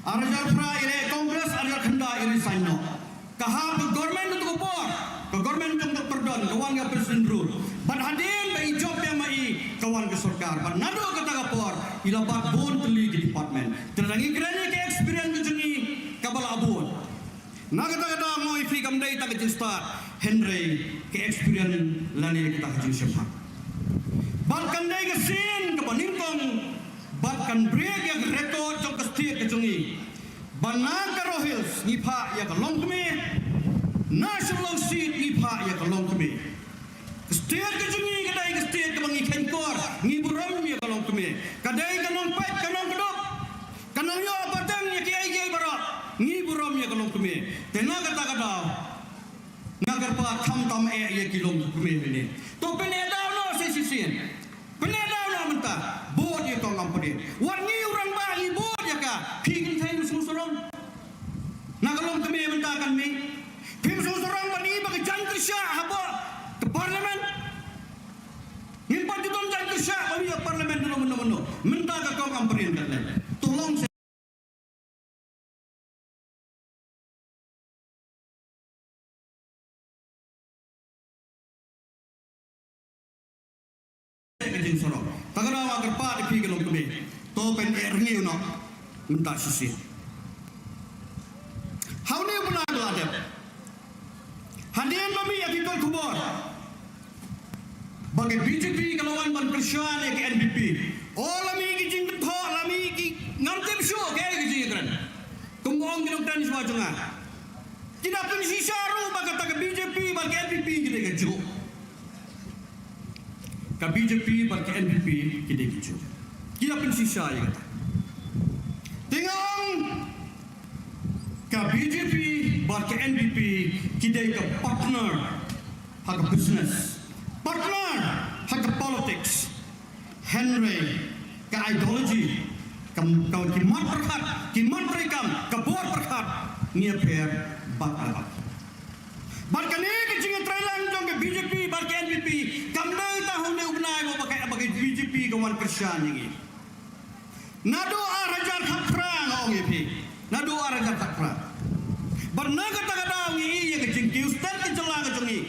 Arhajar pra ila Kongres arhajar khanda ila saino. Kahap government untuk upor, government untuk perdon, kawan ke presiden rule. Ban hadin bai job yang mai kawan ke sarkar. Ban nado kata kapor ila bat bon teli ke department. Terangi kerana ke experience juni kabal abun. Nagata-gata mo ifi kamdai tak start Henry ke experience lani kita hajung siapa. Ban kandai ke sin ke paningkong ban kan break yang record jong kestir ke jungi. Ban naka rohils ngipa ya ke longkme. National seat ngipa ya ke longkme. Kestir ke jungi kadai kestir ke bangi kenkor ngiburam ya ke longkme. Kadai ke longpet ke longkedok. Kanang yo batang ya ke ai barak. Ngiburam ya ke longkme. Tena kata-kata nagar pa tam ya kilong kumeh ini. To penedau no sisien. Penedau no menta. Bod ya tong ampun. Warni orang bahi bod ya ka. Pingin saya susurong. Nagalong kumeh menta kan mi. Pim susurong bani bagi jantri syah haba ke parlimen. Ngimpan judon jantri syah kamperin kat lain. Tolong saya kejing sorok. Tagara wa gerpa di pi gelom kebe. To pen erngi uno. Minta sisi. Haune puna do adep. Hadian mami ya people kubor. Bagi BJP kalawan ban persyaan ke NPP. Oh lami kejing betho lami ki ngartep show ke kejing kran. Kumbong kinong tan semua jengah. Tidak pun sisa ru bagi tak BJP bagi NPP kita keju. Ka BJP bagi NPP kita keju. Tidak pun sisa ya kata. Tengok ka BJP bagi NPP kita ke partner hak business. Partner hak politics. Henry ke ideology kau kimat perkat kimat rekam kabur perkat nia per bakal barkan ni kecing trailan jong ke BJP barkan NPP kamdai tahun ni ugnai mo pakai BJP kawan kersan ni nado arajar khapra ngong EP nado arajar khapra barna kata kata ngi ye kecing kiustan ke celang ke jongi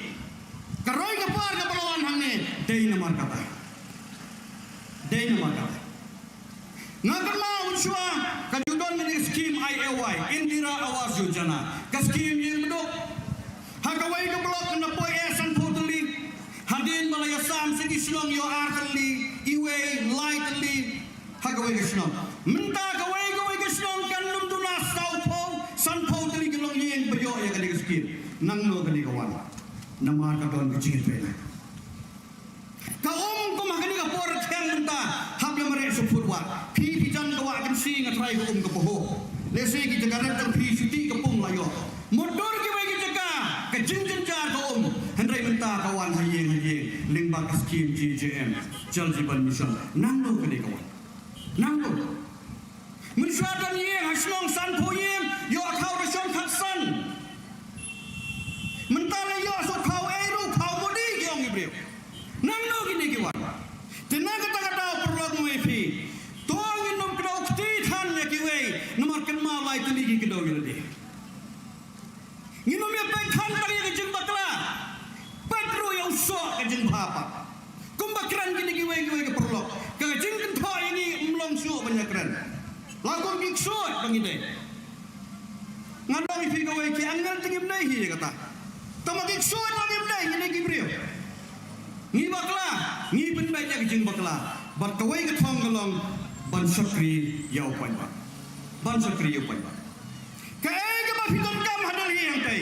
karoi ke par ke pelawan hang ni dei nomor kata Ngakan mau unsua kajudon ni skim IAY Indira Awas Yojana ka skim yang medok hagawai ke blok na poi esan poteli hadin malaya sam sigi slong yo arteli iwe lightly hagawai ke slong minta gawai ke slong kan lum tuna sau po san poteli ke long yang beyo ya kali skim nang no kali kawan namar ka don kecing pe kaum ko mahani ka por khen minta habla mare supurwa pi jan ka wa kan si ngatrai ko ka poho lese ki jagaran tang pi suti ka pung layo motor ki bagi jaga ka jinjin jar ko hendrai minta kawan hayeng lingba skim GJM jal jiban mission nangno ka ni kawan nangno mensuadan ye haslong san po ye yo khau rason khatsan mentala yo so khau eru khau modi yong ibreu nangno gini kiwan tenaga kata perlok muefi tuangin nom kena ukti than ya kiwe nomor kenma lai teligi kedo gilade nginom ya pen than tari ke jeng bakla petro ya uso ke jeng bapa kumbakran gini kiwe ke perlok ke jeng kentho ini mlong su banyakran lagu gikso bangide ngadong fi kiwe ki angal tingim dai hi kata tamagik so tingim dai gini gibreu ni bakla ni penbaik ya kejeng bakla bar kawai ke thong galong ban sakri yau pan ban sakri yau pan ka ke ba fiton kam hadal hi yang tai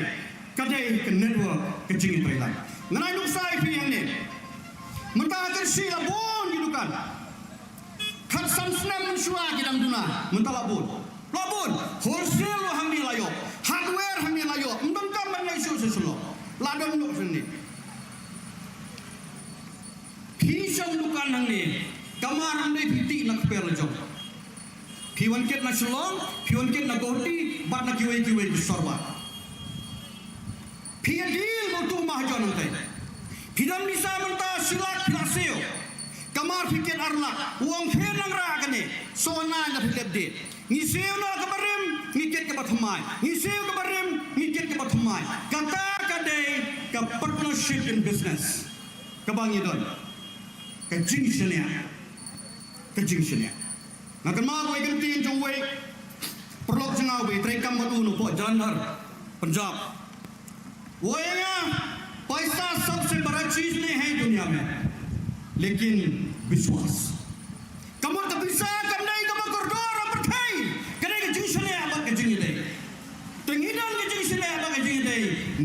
kadai ke network kejeng trailan nganai nuk sai fi yang ni menta akan si labon gidukan khat san snam suwa gidang duna menta labon wholesale lo hang ni layo hardware hang ni layo mendam kam ban lai su sesulo ladon nuk sini Pisang lukan nang ni, kamar ni piti nak perlejong. Piwan ket na sulong, piwan ket na gordi, bat na kiwai bersorba. Piadil motu mahjon nang tay. Pidam nisa menta silat pilaseo. Kamar piket arla, uang fer nang ra kane, sona na piket de. Ngiseo na kabarim, ngiket ke bathmai. Ngiseo kabarim, ngiket ke bathmai. Kata kadai ka partnership in business. Kabangidon. Kejing senia ngakan ma boy kan tin jong wei perlok jengau wei trekam matu no po jalandhar Punjab वो पैसा सबसे बड़ा चीज नहीं है दुनिया में लेकिन विश्वास कमर का bisa kandai kama kordor berkai kadai ke jingsane abang ke jingile tengidan ke jingsane abang ke jingile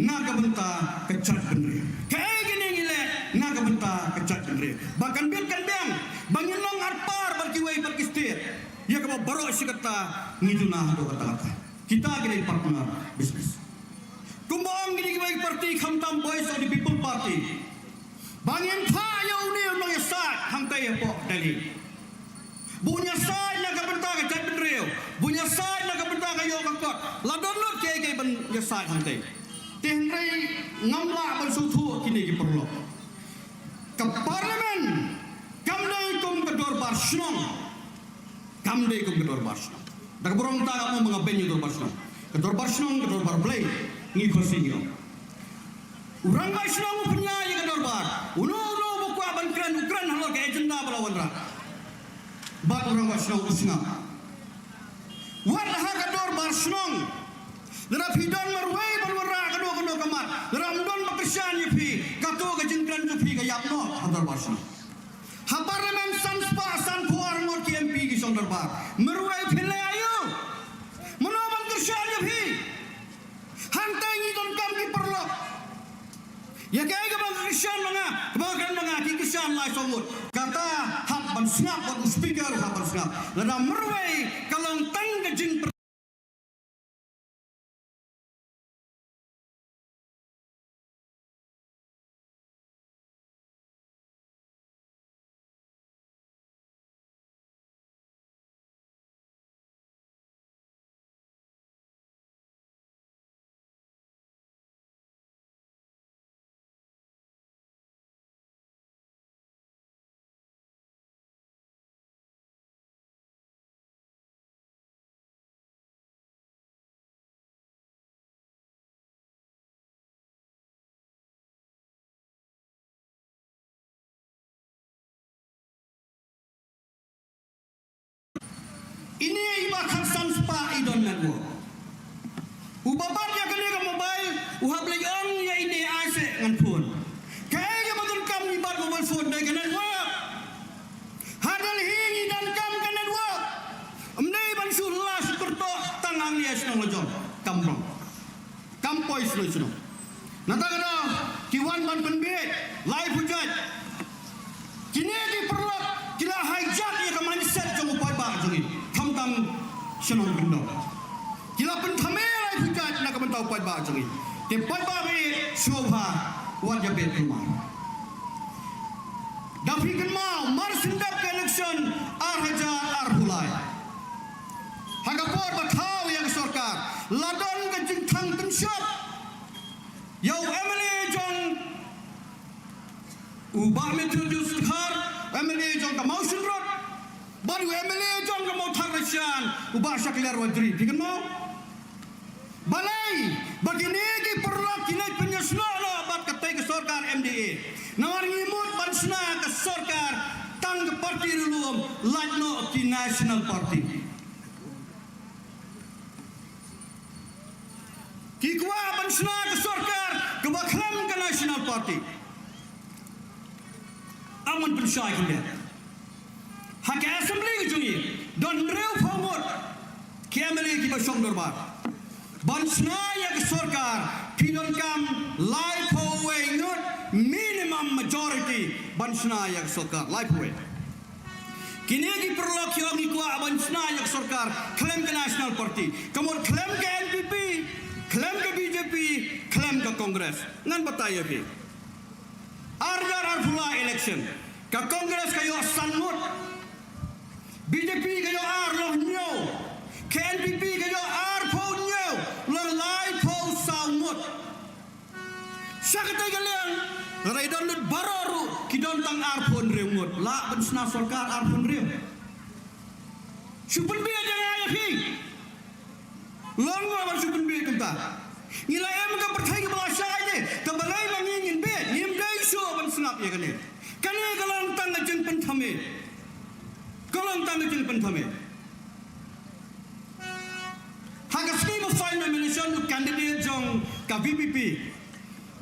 naga benta kecat bener kai gini ngile naga benta kecat bener bahkan biarkan biang bangin long arpar berkiwai berkistir ya kama baro sikata ngiduna do kata kita gini partner bisnis kumbang gini kiwai parti khamtam boys of the people party bangin tha yo ni no yasat hamtai po dali bunya sai na kabenta ka chat benreu bunya sai na kabenta ka yo kakot la don lot ke ben yasai hamtai tenrai ngamla ban su thu kini ki perlo ka parlimen kamdai kum kedor bar snong hamde kum kedor barsno. Dak borong ta mo mga benyo kedor barsno. Kedor barsno kedor bar play ngi kosinyo. Urang barsno mo punya ya kedor bar. Uno mo ko aban Ukraine halo ke agenda balawan ra. Ba urang barsno usnga. War ha kedor barsno. Dara pidon marway balwara kado kamat. Dara amdon makasyan yepi kato ka jingkran tu pi ka yapno kedor barsno. Ha parlimen sanspa san puar ngor ki MP ki sondar bar merwai phile ayo manoban kerjaan ya phi hantai ni don kam ki perlo ya kai ka bang kerjaan manga ki kerjaan lai songut kata hak ban snap ban speaker hak ban snap lada merwai kalong tang ke jing ini ibakan sanspa idon network. Ubabar ya kene ka mobile, uhablay ang ya ini ase ngan phone. Kaya ya magun kam ibar mobile phone dai ka network. Hadal hingi dan kam ka network. Amnei ban sulah sukurto tangang ni asnong lojong. Kamrong. Kampoi suno. Nata kana kiwan ban penbiet, live hujat. Kini di perlu kila hijack ya ka mindset jong upai ba jong ini. Tang senong benda. Kila pen thamela hujat na ka mentau pai ba jong ini. Te pai ba be shobha wan ya bet rumah. Dafikan mau mar sindap ke election hajar hulai. Hagapor bathau yang sarkar ladon ke jingthang tensyap. Yau MLA jong ubah metro juskhar MLA jong ka motion road. Baru MLA jong ka mau tharasyan ubah saklar wadri bikin mau balai bagini ki perlu kinai penyesno abat katai ke sarkar MDA nawar ngimut bansna ke sarkar tang ke parti rulum ladno ki national party ki kwa bansna ke sarkar ke baklam ke national party aman persyai kalian hak assembly ke jungi don rew famot kemeli ki basong dorbar bansna ya ke sarkar pinon kam life away not minimum majority bansna ya ke sarkar life away kini ki perlu ki oni kwa bansna ya ke sarkar claim ke national party kamor claim ke NPP claim ke BJP claim ke Congress ngan bataya fi arjar arfula election ka Congress kayo sanmut BJP kayo arloh nyo KNPP kayo arpo nyo lalai po saumut sakatay kalian raidon lut baroru kidon tang arpon reumut la bansna sarkar arpon reum supun biya jangan ayafi longgo ban supun biya kumta ngila em ka perthai ke bahasa aja kabalai mangingin be nim dai so ban snap ya kane kalang tang jeng penthame kalang tang jeng penthame haga scheme of final nomination to candidate jong ka VPP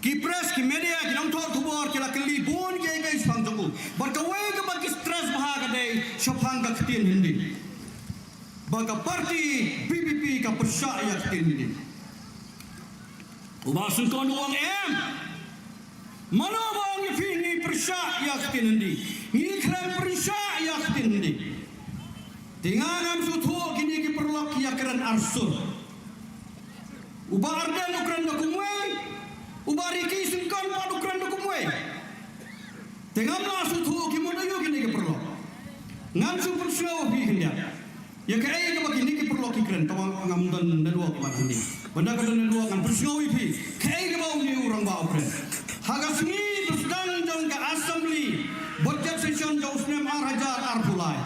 ki press ki media ki nang thor khubor ki la kali bon ge ge phang jong bar ka wei ka bak stress bha ka dei sophang ka khtin hindi baka parti VPP ka persya khtin hindi ubasun kon wong em mana wong ni persya khtin hindi ni kram persya khtin hindi tinganam sutho kini ki perlok ya keran arsur ubar dan ukran dokumwe ubari ki singkon pa ukran dokumwe tingam na sutho ki modayo kini ki perlok ngam su persya bi hindia ya kai ka bagi ni ki perlok ki kran tawang ngamdan nedwa ka hindi benda ka nedwa kan persya wi bi kai ka bau ni urang ba ukran haga singi presdan jong ka assembly budget session jong snem hajar arfulai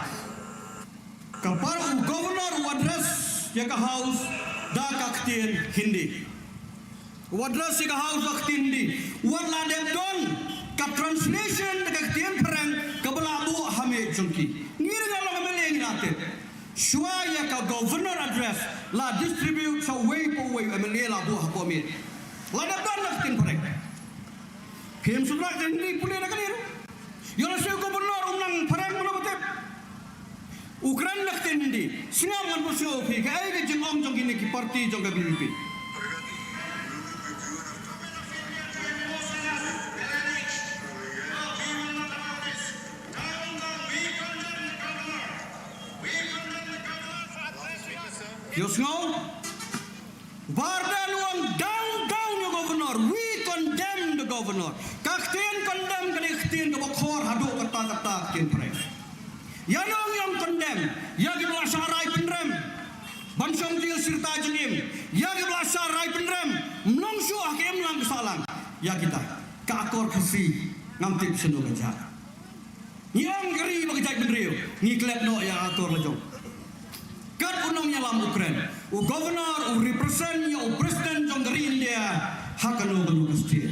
kapal baru governor address yang ke house dah kaktian Hindi. Address yang ke house kaktian Hindi. What lah dem don ke translation kaktian perang ke belabu Hamid Jungki. Ngiri kalau kami lagi nanti. Suaya ke governor address la distribute so way po way kami lah buah Hamid. Lah dem don kaktian perang. Kim sudah Hindi pulih nak ni. Yang saya governor unang perang mana betul. Ukraine naktin hindi. Sinam ngan posyo pi ka ay jeng om jong gini ki parti jong ka BBP. Yosngo Bardan uang down your governor. We condemn the governor. Kaktin condemn kaktin ka bakhor hadu kata kaktin pre. Yanong yang condemn, yang belasah rai penrem, bansong dia serta jenim, yang belasah rai penrem, menongsu hakim lang kesalang, ya kita kakor kasih ngamtip seno kerja. Yang geri bagajai penriu, ngiklet no yang atur lejong. Kat unongnya lam Ukraine, governor, represent, presiden jong geri India, hakanu benu kestir.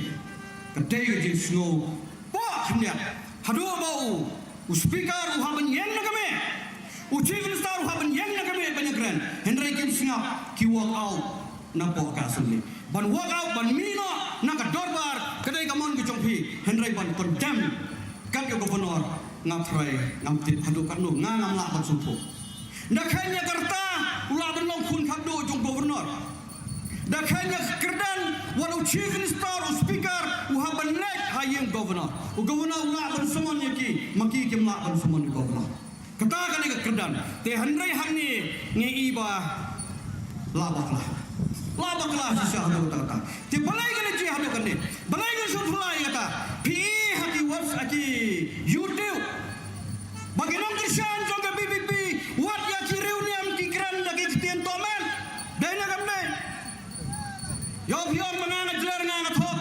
Kedai jeng snow, pak hendak, hadu bau. Speaker uhaban yang nagame, chief minister uhaban yang nagame banyak keren. Henry Kim singap ki walk out na po kasuli. Ban walk out ban mino na ka dorbar kadai kamon ki jongpi. Henry ban condemn kan ke governor ngaprai ngamtit hadu kanu ngam la ban sumpo. Dakanya kerta ulaban long kun kadu jong governor. Dakanya kerdan walau chief minister speaker uhaban lek hayem governor. Governor ulaban semuanya ki maki ki melaban semuanya governor. Katakan ni kerdan te handrai hani ngi iba labaklah sisa hadu kata. Te balai kan ji hadu kan ni. Balai kan sud fulai kata. Pi hati what's aki YouTube. Bagi nong Krishan jong ke BBP wat ya ki reunion ki grand lagi kitian tomen. Dai na kamne. Yo pion menang jelar nang athop.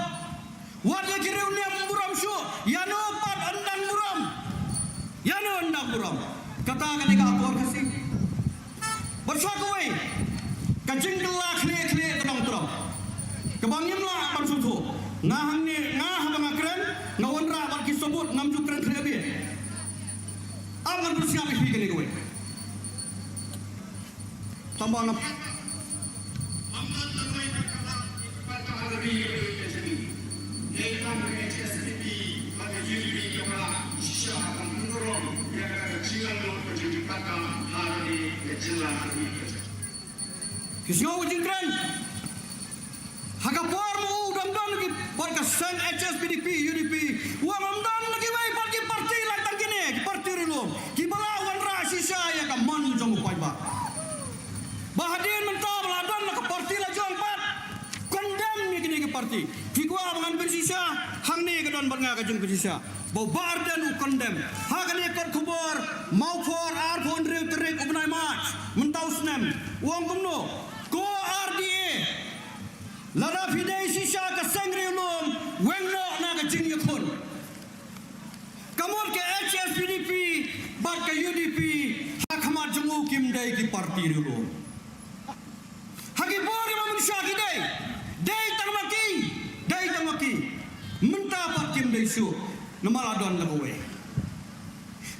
Wat ya kiriu ni buram syu. Yano pat andang buram. Yano andang buram. Katakan ni kapor kasih. Bersak we. Kajing gelak kle tenang terang. Kebangim lah pan sutu. Ngah ni ngah bangakren ngawan ra ban kisebut ngam jukren krebi. Aman bersiap ipi kene kowe. Tambah nap. Kisah ujung keren, hagapor mu dam lagi perkasan HSPDP UDP, uang dam lagi way parti lantang kini parti rilum, kibalawan rasisa ya kaman jong upai ba, bahadin mentah meladan nak parti la jong pat, condemn ni kini ke parti, fikwa bangan bersisa, hang ni kedon bernga kajung bersisa, bau bardan u condemn, hagan ni kot kubur, mau for arpon riu terik ubnai march, mentau snem, uang kumno. Ko RDA lara fidei sisa ka sangri ulum wengno na ka jingya khun kamor ke HSPDP bat ka UDP hakmat jungu kim dai ki parti ulum hagi bor ma manusia ki dai tangmaki menta pat kim dai su namaladon la kowe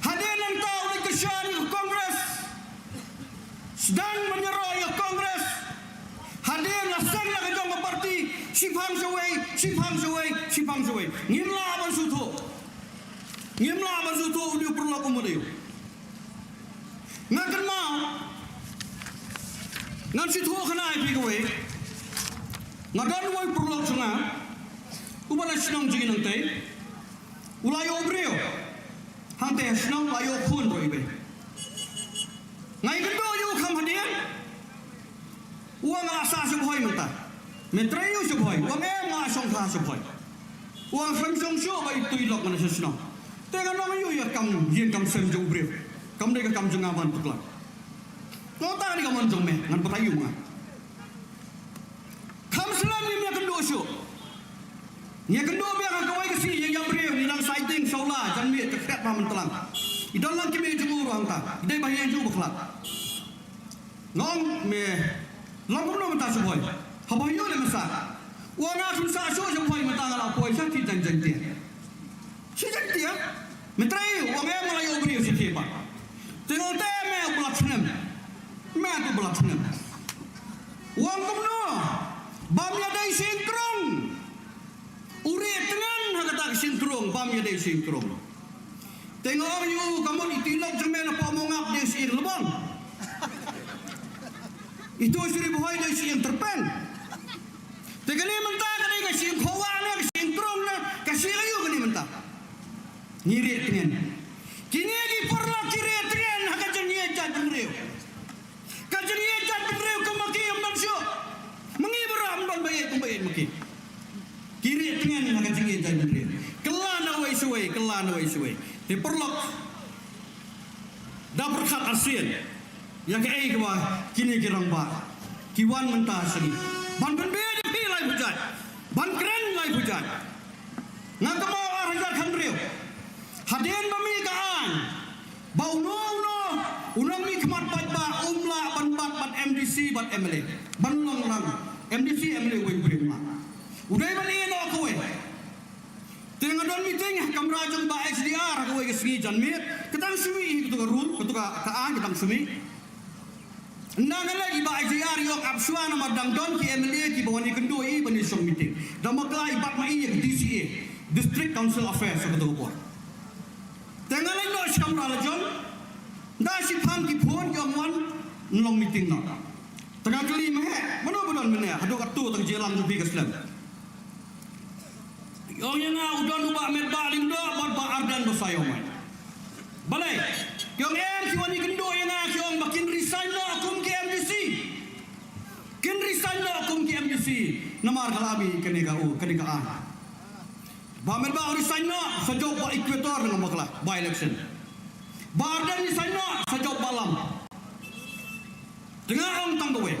haden nang tau ni kesyan Kongres sedang menyerah ya Kongres hadir nasang nak jong parti sifang sewai ngimla ban suto udah perlu komodio ngakan mau ngan situ kena ipi kowe ngadan woi perlu sunga ubala sinong jingin nante ulayo obreo hante sinong layo khun ro ibe ngai kendo yu kham hadian uang asa subhoi menta metrayu subhoi uang ma song tha subhoi uang samsung shu bai tui lok mana sesno tega no yu ya kam yin kam sem jong bref kam de kam jong aman tukla no ta ni kam jong me ngan patayu ma kam selam ni me kendo shu nya kendo be ka kawai ke si yang bref ni lang sighting sola jan me tekret ma mentelang idon lang ki me jong ruang ta dei bahian ju baklat ngong me long no mata suboi habai yo le masa wa nga sun sa so jong phai mata ngala poi sa ti jan jan dia si jan dia metrai wa nga mala yo bri si ti ba tengok te me bulat senem me tu bulat senem wang kumno bam ya dai singkrong uri tengan hagata singkrong bam ya dai singkrong tengok you kamu ditilok jemen apa mongap des ir lebon itu suri bohai des yang terpen tegani mentah kani ka sing khowang ka sing krong na ka sing ayu kani mentah ngiri tengan kini di perlu kiri tengan haga jenia jat benreu ka jenia jat benreu ka maki amban syo mengibra amban bayet maki kiri tengan haga jenia jat benreu kelana wai suwe di perlu dapur khat ASEAN yang ke ke kini kirang ba kiwan mentah sini ban ben be lai hujat ban keren lai hujat ngakama hajar khandriu hadien bami kaan ba uno unang mi khmat bat ba umla ban bat MDC bat MLA ban long lang MDC MLA wei bring ma udai ban no kowe tengah don meeting kamera jong ba XDR kowe ke sini janmit ketang sumi ketuka run ketuka kaan ketang sumi nang lagi ba XDR yok absuan madang don ki MLA ki bawani kendoi bani song meeting damakla ibat mai ke DCA District Council Affairs ketuka por tengah lain no kamera jon da si phan ki phone ki ongwan long meeting no tengah kali meh mano bodon mene hadu katu tang jelang tu bi keslam yang udon ubah medba lindo ba ardan basayomai balai yang ki wani kendo yang ki makin resign no akum ki MDC kin resign no akum ki MDC namar kalami kenika an ba medba resign no sajau ba equator dengan makla by election ba ardan resign no sajau balam dengan orang tanggawe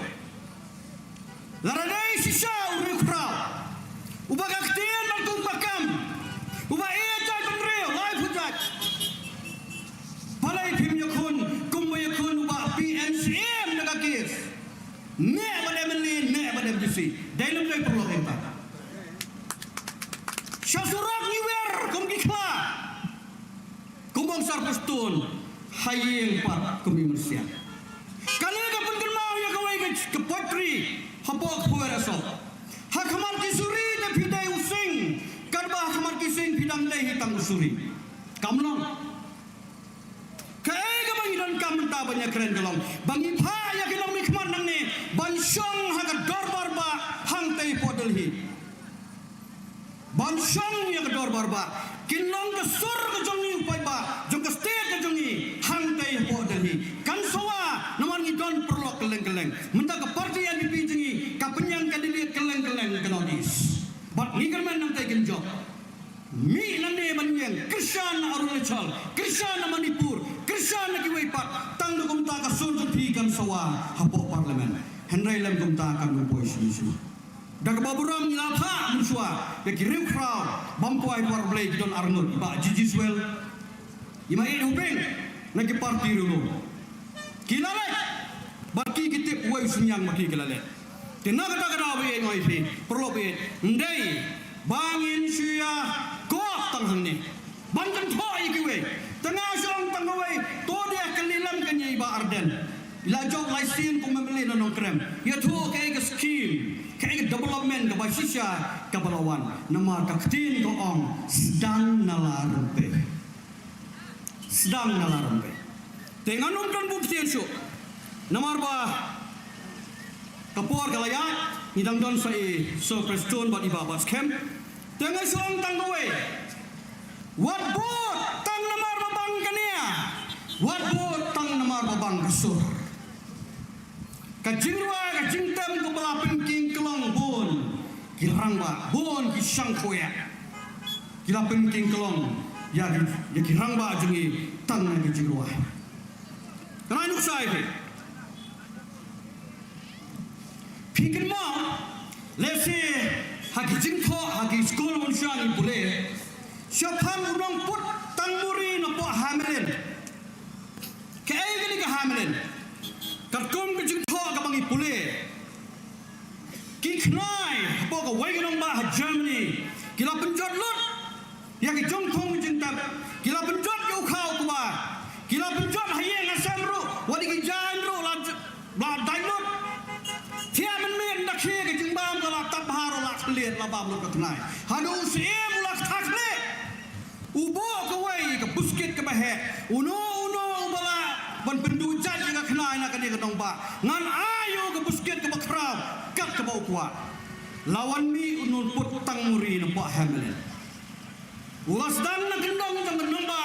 laradai sisa urikra ubah kaktian bantung bakam ubah jai benreu live hujat balai phim yakun kum yakun ubah PNCM negakis ne pada MDC dalam dai perlu kita syasurak niwer kum dikla kum bangsar pustun hayeng pat kum imersian kali ka pun mau ya kawai ke potri hapok pueraso hakamar kisuri na pidai using karba hakamar kising pidang dai hitang usuri kamlong kai ka bangidan kamta banyak keren galong bangi pha ya kilong mikman nang ne bansong haga dorbar ba hang tai podelhi bansong ya dorbar ba kilong ke sur ke jongi upai ba jong ke state ke jongi hang tai podelhi kan sowa naman ngidon perlu keleng-keleng mentah ke parti yang dipijingi kapenyang kandidat keleng-keleng kenodis bat ngigerman nang tai genjok mi nande banyeng Krishan Arunachal Krishan Manipur Krishan Kiwaipat tang dukum ta ka sun pi kan sawa hapo parlimen henrai lam kum ta kan boy sini dak baburam ngilapha muswa ke kiriu crowd bampuai war blade don arnut ba jijiswel imai hubeng nang ki parti dulu kilale baki kitip wai sunyang maki kilale tenaga kata we ngoi fi perlu be ndai bangin suya ko tang hne bantan thoi kiwe tengah song tang we to dia kelilam kanyai ba arden la jok laisin kum membeli non krem ya thu kai ke scheme kai development ka basisya ka balawan nama ka ktin ko ong sedang nalarumpe tengah nonton bukti su namar ba kapor kalaya nidang don sai so preston ba iba bas camp tengah song tanggawe wat bot tang namar babang kania wat bot tang namar babang kasur kajingwa kajingtem ko balapin king kelong bon kirang ba bon kisang koya kilapin king kelong ya kirang ba jengi tang na kajingwa kenapa nuk saya pikir mau lesi hagi jingko hagi sekolah manusia ni boleh siapa urang put tangmuri nopo hamilin kaya gini ke hamilin kerkum ke jingko Germany. Kila penjot lut. Ya ke jong thong jing tab. Kila penjot yo khao kwa. Kila penjot haye ngasam ru. Wadi ki jan ru la dai lut. Thia man men dak khie ke jing bam ko la tab har la khliet la bam lut ka nai. Hanu sim la thak le. Ubo ka wei ka buskit ka bahe. Uno bala ban pendu jat ka khnai na ka ni ka dong ba. Ngan ayo ka buskit ka bakrau. Kat ka bau kwa. Lawan mi unun put tang muri na pa Hamilton. Ulas dan na gendong jang nomba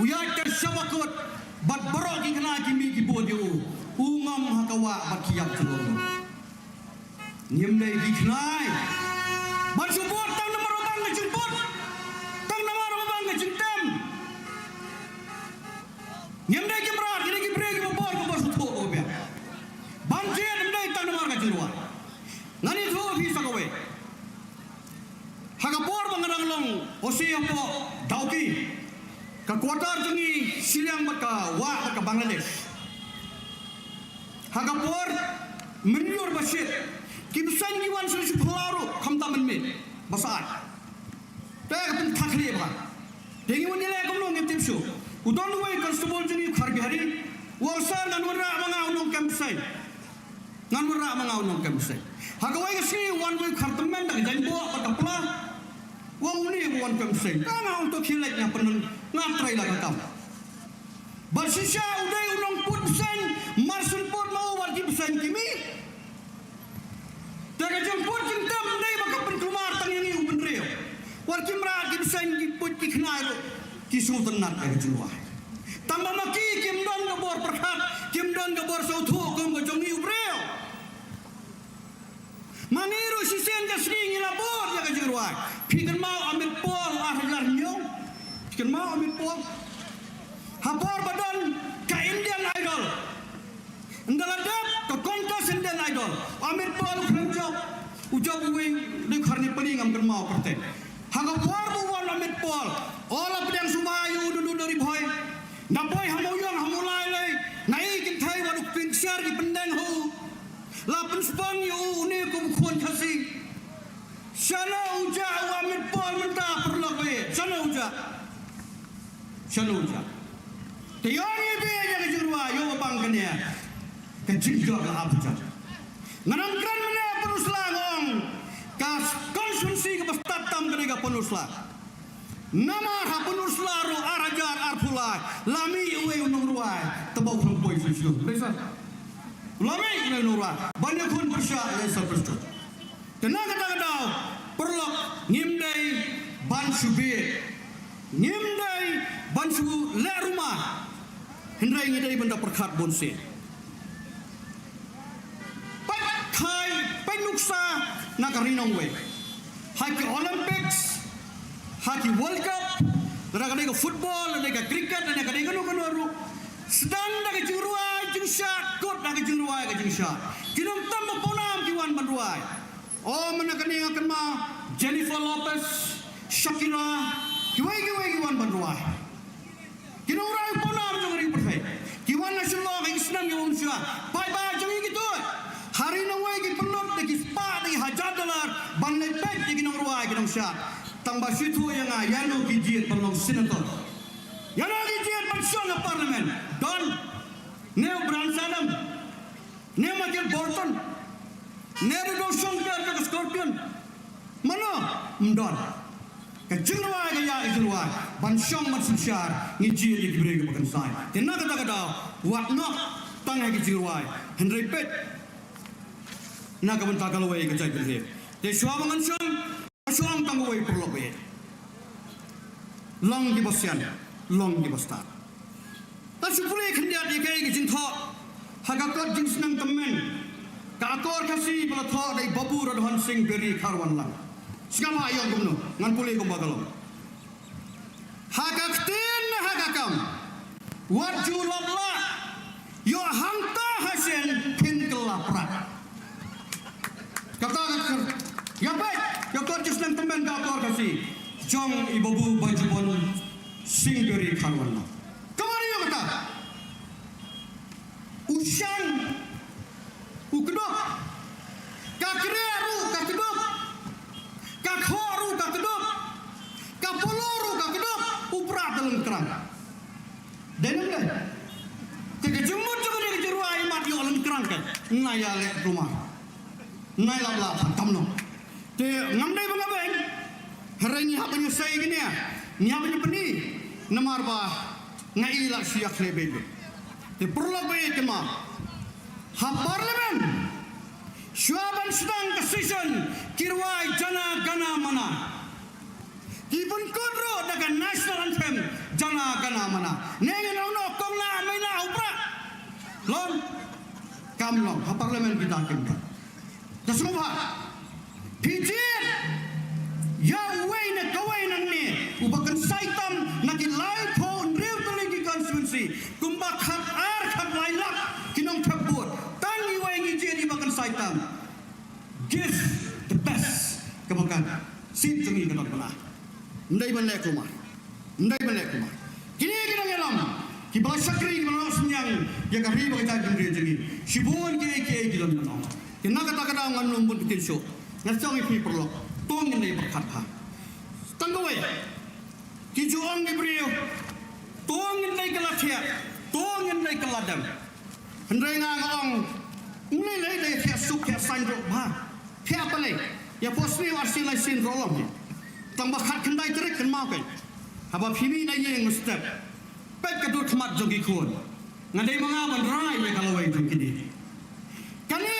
uya ter sabakot bat boro ki kana ki mi ki bodio ungam hakawa bat kiyak celong niem dei ki khnai bat subot tang nomor bang ke jemput tang nomor bang ke jentem niem dei ki brat ni ki brek ki bor ko bos tho ko be ban je niem dei tang nomor ka jirwa ngani tho fi sakawe Hagapor mengenang long osi apa dauki ke kuartar jengi siliang baka wa baka Bangladesh Hagapor meniur basit kimsan giwan sulusi pelaru kamta menme basat tak pun takli ba dengi wonile komno ngetip shu udon wei constable jengi kharbihari warsa nanwara mangau nong kamsai nanwara mangau nong kamsai hagawai kasi wan wei khartamen dak janbo baka pla Wong ni bukan kamseng. Kanga untuk hileknya penun ngatrai lah kakam. Bersisa udah unong put sen, marsun put mau wajib sen kimi. Tega jemput cintam dai baka penkumar tang yang iu benreo. Wajib meragib sen put kiknai kisu tenat ke julwa. Tambah maki kim don gabor perkat, kim don gabor sautu kom ke jong iu breo. Maniru sisen ke sering ilabor ya ke julwa. Pikan mau ambil pol ahlar nyong. Pikan mau ambil pol. Hapor badan ke Indian Idol. Endaladap ke kontes Indian Idol. Ambil pol kerjau. Ujab uing di karni pening ambil mau perten. Hagapor buwan ambil pol. Olah pedang sumayu duduk dari boy. Naboy hamoyong hamulai lay. Naikin thai waduk pinsyar di pendeng ho. Lapan spang yu ni kumkuan kasih. Sana uja awamit pol mentah perlu be. Sana uja. Tioni be aja kejurwa yo bang kenya. Kejingga ke abjad. Nganangkan mana penuslah ong. Kas konsumsi ke pastatam kena penuslah. Nama ha penuslah ro arajar arpulai. Lami uwe unong ruai. Tebau kerumpoi susu. Besar. Lami uwe unong ruai. Banyak kun persya lesar persya. Tenang kata-kata perlu ngimdai bansu bir, ngimdai bansu le rumah, hendai ngidai benda perkat bonse. Pakai penuksa nakarinong we, haki Olympics, haki World Cup, kadang-kadang football, kadang-kadang cricket, kadang-kadang kanu. Sedang dah kejuruai jengsyat, kot dah kejuruai jengsyat. Kinam tambah ponam kiwan banduai. Oh menakani akan ma Jennifer Lopez, Shakira, kiwan banduai. Kino orang ponam jengari pertai. Kiwan nasional yang Islam yang unsya. Bye jengi gitu. Hari nawai ki penot ki spa di $100 banai pet di kinong ruai kinong syat. Tambah situ yang ayano ki jiat perlong senator. Yana ki jiat pensiun parlemen. Don Neo Bransadam, Neo Michael Bolton. Neru dosong ke Scorpion. Mana? Mdon. Kejurwa gaya kejurwa. Bansong matsusyar ngiji di kibrege makan sai. Tenang kata-kata wat nok tang kejurwa. Henry Pet. Naga bentagalaway kejai berde. Te swamangan syam tangway perlobe. Long di bosyan, long di bostar. Tasupule kendiat dikai kejintho. Hagakot jinsnang temen. Kakor kasih belatho dari Babu Radhan Singh beri karwan lang. Segala ayam kumno, ngan pulih kumbagalong. Hagaktin hagakam, waju labla, yo hangta hasen pinkelaprat. Kata ya baik, yo kor jinsnang temen kakor kasih. Jong ibabu bajubon Singh beri karwan lang. Kemana yo kata? Usang ukdok kakreru kakdok kakho naya le rumah nai la tamno te ngamdai banga beng hari ni hapanya saya gini ya ni hapanya peni namar ba ngai la siak le bebe te perlu bae tema ha parlimen syuaban sedang decision kirwai jana gana mana Ibun kodro dengan national anthem jana gana mana nengen ono kongla maina upra lon kamlong ha parlimen kita kimta dasumba pijit ya waina kawaina ni ubakan saitam naki lai phone real to constituency kumba khat ar khat lailak kinong thabut tangi waingi jeri bakan saitam give the best kebakan sit jungi kanot bana ndai ban lek rumah kini kita ngelam ki ba sakri mana senyang ya ka riba kita jengre jengi sibun ke kita nang kena kata ngan numbun bitin so ngasong ipi perlo tong ndai berkat ha tangwe ki juang ni brio tong ndai kalathia tong ndai kaladam ndai ngong ulai lai dai thia suk thia san ro ba thia pale ya posni warsi lai sin rolom tang bakhat kendai terik kan mau kan haba phimi na yeng mustap pet kadut khmat jogi khon ngadai manga ban rai le kalawai jongkini kane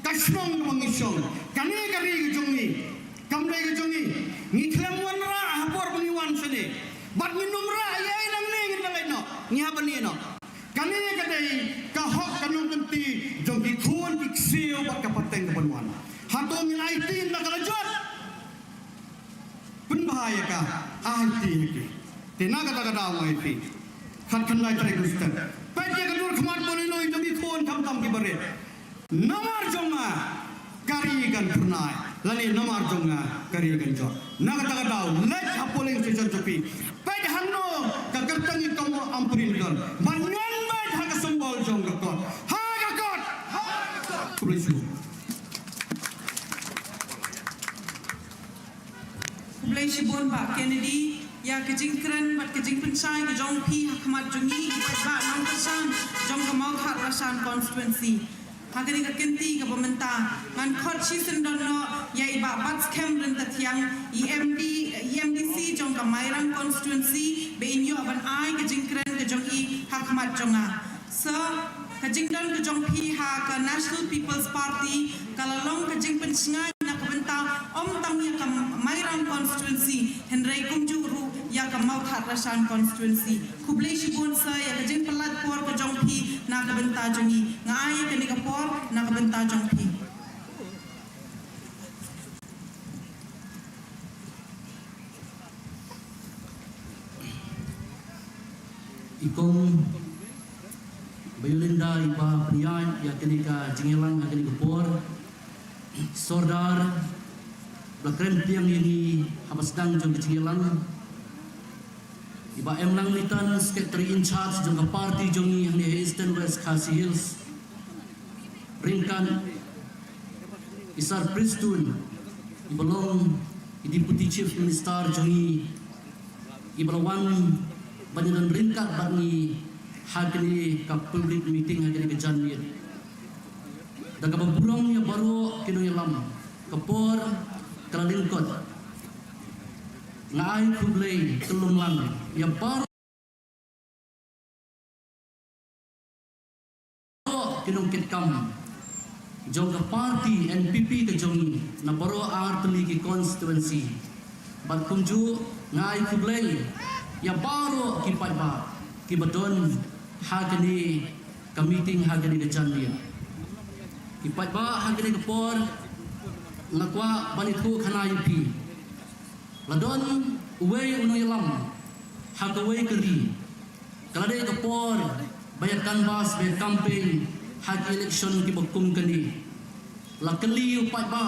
kasnong mangisong kane kari jongi kamdai jongi ni khlam wan ra hapor bani wan sene bat minum ra yai nang ne ngin lai no ni habani no kane kadai ka hok kanung kenti jongi khon iksio bat kapateng banwan hato min aitin na kalajot bahaya ka ahti tena kata mai pi khan lai tare gustan pai dia kadur khmat boli loi jami khon tham ki bare namar jonga kari gan purnai lani namar jonga kari gan jo na kata let apoling session jopi pai hanno ka kartangi kamu ampurin don banyan mai ha ka sambal jonga kot ha ka kot please Blai Shibon ba Kennedy ya kejingkran bat kejing pensai ke jong pi hakmat jongi ibai ba nang kesan jong kamau khat rasan constituency hagari ka kenti ka pementa ngan khot chi sendon no ya iba bat kem ren tatiang EMDC jong kamairang constituency be inyo ban ai kejingkran ke jong I hakmat jonga so kejingdan ke jong pi ha ka National People's Party kalalong kejing pensingai na kabenta om tam ya kam mairang constituency henry kumjuru ya kam mauthat rasan constituency kublai shibun sa ya kejing pelat por ke jong pi na kabenta jongi ngai ke ni kapor na kabenta jong pi ikong Bayulinda iba priyan ya kenika jingelang ya kenika por sordar lakren tiang ini habasdang jong jingelang iba emlang litan secretary in charge jong party jongi hani Eastern West Khasi Hills ringkan isar pristun ibalong deputy chief minister jongi ibalawan banilan ringkat bani hagini ka public meeting hagini ke janmir daga babulong ya baru kino yalam kapor kalingkot ngai kublai kelumlang ya baru kinong kitkam jong ka party NPP ke jong na baru artli ki constituency bat kumju ngai kublai ya baru kipai ba kibadon hagani ka meeting hagani ke janmir ipat ba hagani ke por ngakwa banitu khana yupi ladon uwe uno yalam hagawai kali kalade ke por bayar canvas bayar campaign hag election ki bakum kani lakali upat ba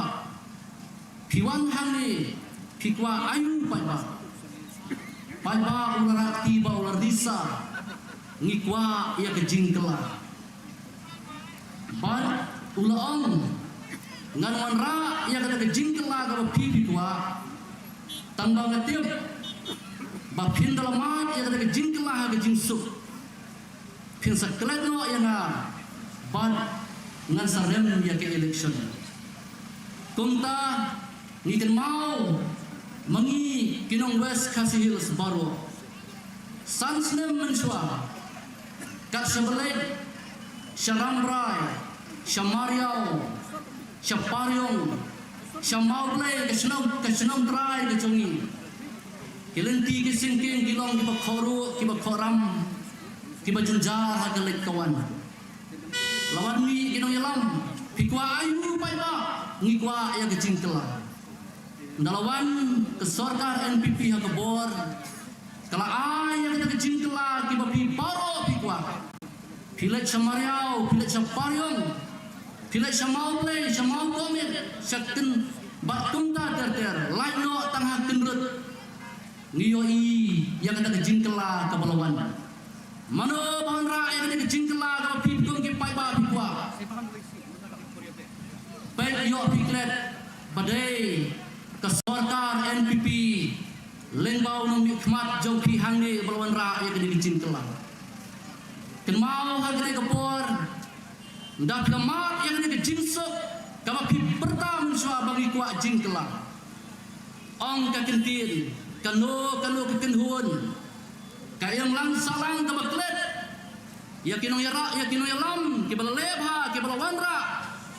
piwan hangni pikwa ayu upat ba Paiba ular tiba ular disa ngikwa ia kejingkela ban ulaong ngan ra ia kata kejingkela kalau pipi tua tambang ngetip bapin dalamat ia kata kejingkela kejingsuk pin saklet no ia na ban ngan sarem ya ke election kumta ngitin mau mangi kinong West Khasi Hills baru sansnem mensua kat sebelah Syaramrai Syamariau Syaparyong Syamauble kesenam trai ke jongi kilenti ke singking kilong kiba khoru kiba khoram kiba junjar hagelek kawan lawan mi kinong yalam pikwa ayu paiba ngikwa ya kecingkela dalawan ke sorkar NPP hakabor kala ayah kita kecingkela kiba pi paro pikwa pilet Syamariau pilet Syaparyong pilet Syamauble Syamaukomit syakten batumta ter laino tangha kenrut ngiyoi yang ada kejingkela kebalawan mano bahonra yang ada kejingkela ke pipkung ke paiba pikwa baik yo piklet badai ke sorkar NPP lengbau nang mikmat jauh pi hange balawan ra yang ada kejingkela kenmau hagre kepor ndak kemat yang ada kejingsuk kama pi pertam sua bagi kuat jingkela ong ka kentin kanu kekenhun kayang lang salang ke baklet ya kinong yara ya kinong yalam ke balebha ke balawanra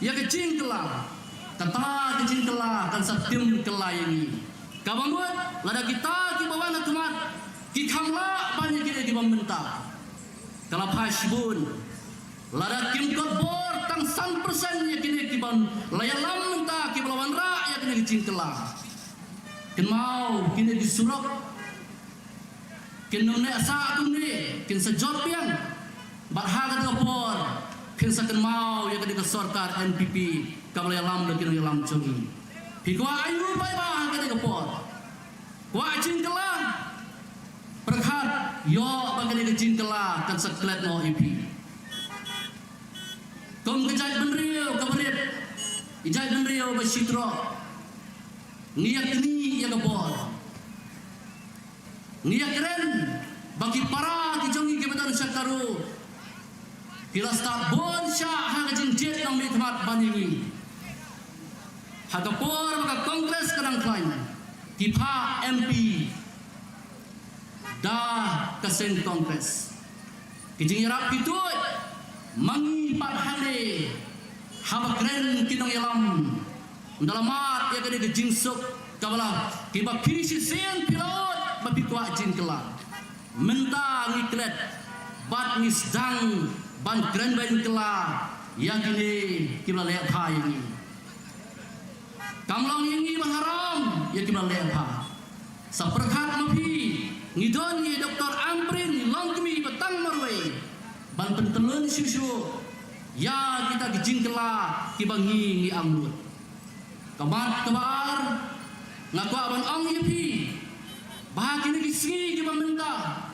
ya ke jingkela kata ke jingkela kan satim kelayani kabamut lada kita ki bawana kemat ki khamla banyak kita ki bambenta kalapha shibun lada kim bor tang 100% ya kini ki ban layalam menta ki balawanra ya kini jingkela kin mau kini disurok kin nune asa tunde kin sejot piang barha ka por kin saken mau ya kini ke sorkar NPP kabel yalam de kin yalam jongi pikwa ayu bai ba kini ke por wa jingkela perkhat yo bagi ke jingkela kan seklet no EP kom kejai benrio kabarit ijai benrio basitro niat ini yang kebor niat keren bagi para kijongi kebetulan syakaru kila start bon syah haga jinjet nang mikmat baningi haga por maka kongres kadang klaim kipa MP dah kesen kongres kijing yarap pitut mangi padhane haba keren kinong yalam dalamat ya kene ke jingsuk kabala kiba kisi sen pilot babi kwa jingkela menta ngiklet bat ngisdang ban keren bain kela ya kene kibla lek ha ini kamlang ini maharam ya kibla lek ha saperkhat mapi ngidon ni Dr. Amprin longkmi petang marwei ban pentelun susu ya kita ke jingkela kibangi ngi amrut kamat kebar ngaku aban ong yepi bahagi ni kisgi di pementa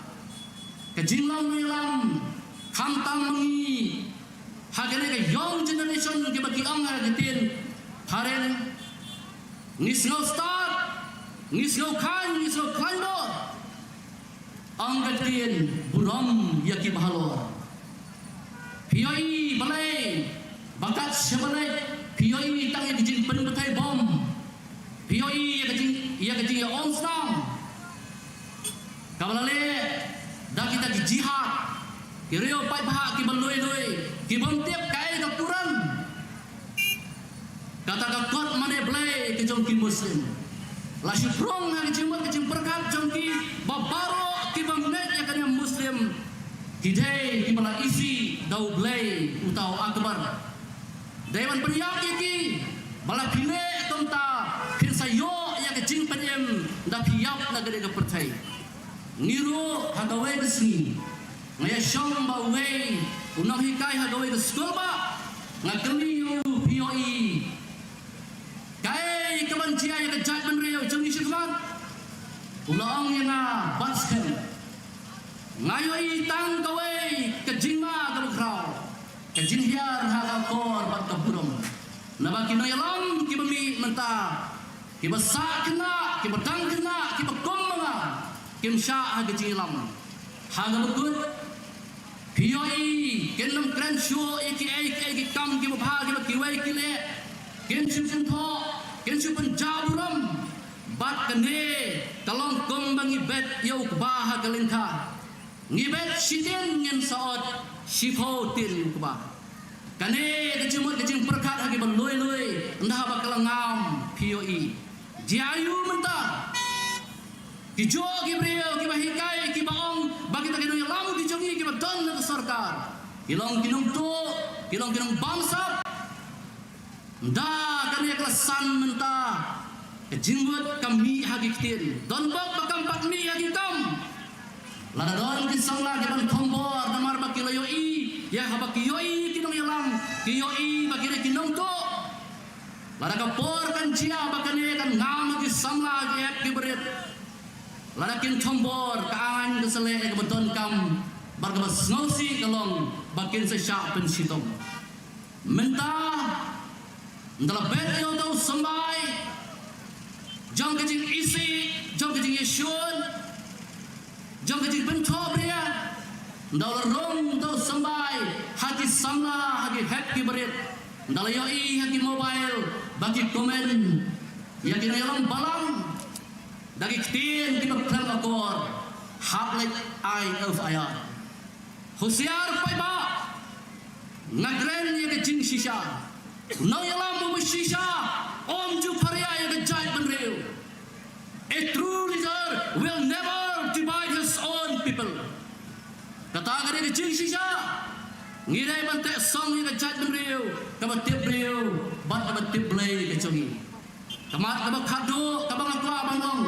kejinglang melam khamtam mengi hagene ke young generation ke bagi ong hagetin haren ngisno start ngisno klando ong gatin buram yaki bahalor pioi balai bakat sebalai POI tang yang kecil penbetai bom POI yang kecil ya on stam kabalale dah kita di jihad kireo pai bahak ki baloi ki bom tiap kai kapuran kata kakot mane blai ke jongki muslim lasu prong ha kecil perkat jongki babaro ki bom net ya kan muslim kidai ki bala isi dau blai utau akbar Dewan Periak iki bala pile tonta pin sayo ya kecing penyem da piap na gede percaya niru hagawe kesini ngaya syong bawe unang hikai hagawe ke sekolah ba ngakemi yu POI kai kebancia ya kejat benrio jeng isyukman ulang yang basken ngayoi tang kawe kejingma kabukrau kejin hiar haga kor bat kaburom nabaki no yalam ki bami menta ki basa kena ki badang kena ki bakom manga kim sha haga jilam haga bekut POE kenam kren show aka kam ki bha ki wai ki le ken chupen tho ken chupen jaburam bat kane kalong kom bangi bet yo ba kalin kha ngi bet sidin ngen saot sipho tin ba kane ke chumut ke jing perkat hagi ban loi ndah ba kalangam POE jiayu menta ki jo ki brio ki bahikai ki baong bagi ta kinu lam ki jongi ki badon na sarkar kilong kinong to kilong bangsa nda kami kelasan menta ke jingwat kami hagi kitin don bak bakam pat mi hagi kam lada don ki sangla ki ban thombor damar ba kilayo i ya haba ki yoi kinong yalam ki yoi bagi re kinong to lada ka por kan jia bakane kan ngam ki sangla ki hap ki berit larakin thombor kaan ke sele ke beton kam barga ngausi kalong bakin sesyak pensitong menta ndala bet yo tau sambai jong ke jing isi jong ke jing yesun jong ke jing bentobria ndala rong tau sambai hati samla hati happy berit ndala yoi hati mobile bagi komen yakin yalam balang dagi kitin kita plan akor hablet eye of ayat husiar pai ba ngagren ye ke jing shisha no yalam bu shisha om ju pharia ye ke jai ban reu a true leader will never divide his own people kata gare ke jing shisha ngirai ban te song ye ke jai ban reu ka ba tip reu bat ka ba tip blai ke chongi kamat kabang kado kabang akwa abang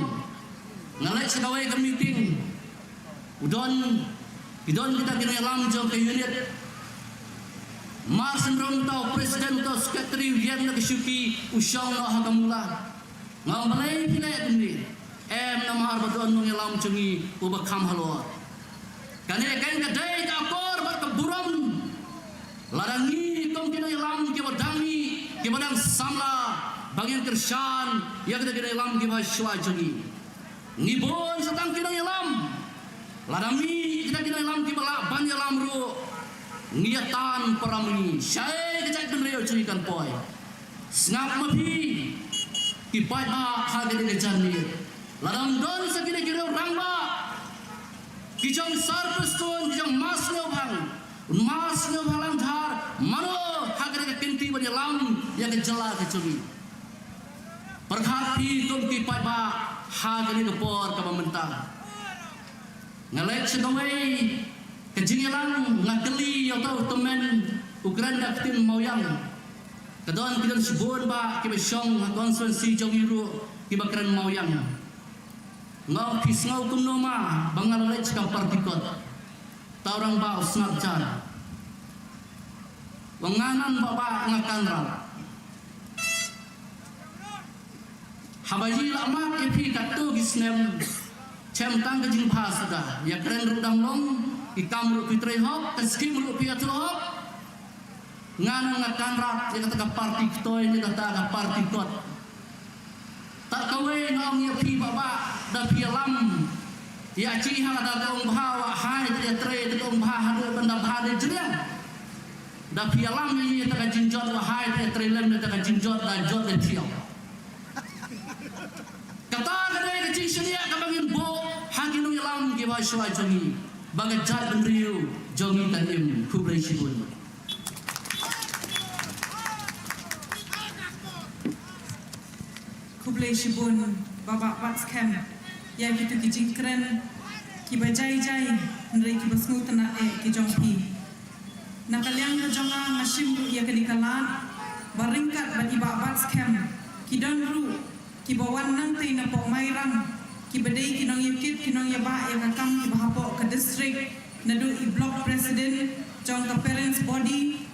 ngalai segawai ke meeting udon kita kena lam jauh ke unit Marsen rong tau presiden tau sekretari yang nak syuki usang nak hakamula ngam balai kita ini namar badon nong lam cungi ubakam halor kane kain kadai ka akor bar keburam larangi tong kena lam ke badangi ke badang samla bagian kersan yang kita kena lam ke bahasa cungi ngibon setang kena lam larami kita kena lam ke balak ban lam ru niatan paramuni syai kejak benreo curikan poi snap mapi ki pai ba khade de janni laram don sakine kiro rangba ki jong sarpeston ki jong masno bhalang dhar mano khade ke kinti bani lam ya ke jala ke curi perkhati tom ki pai ba khade ke por ka mentang ngalek sedawai kejingilan ngakeli atau temen Ukraina daktin mauyang kadon kidan subon ba kibesong konstituensi jongiru kibakran mauyang ngau kisngau kumnoma bangal lech ka partikot taurang ba usnap jar wanganan baba ngakanra habaji lama epi katu gisnem cemtang kejing bahasa ya keren rudang long ikam ru pitre hop keskim ru piatro hop ngana ngakan rat ya kata parti ktoy ni kata parti kot tak kawe ngong ya pi baba da pi lam ya ci ha da dong bawa hai ya tre dong bah da benda bah de jrian da pi lam ni ta jinjot wa hai ya tre lem ta jinjot da jot de tiao kata kade ke ci syria ka bangin bo hanginu lam ge ba shwa jongi bagai jat benriu jongi tanim kublai shibun baba bats kem ya gitu kijing keren ki bajai jai nrei ki basmu tana ki jongpi nakaliang ka jonga ngashim ya kedikalan baringkat bagi bats kem ki donru ki bawan nang te na po mairang ki badai kinong yukit kinong yaba ya kakam ki bahapo ke district nadu i block president jong ka parents body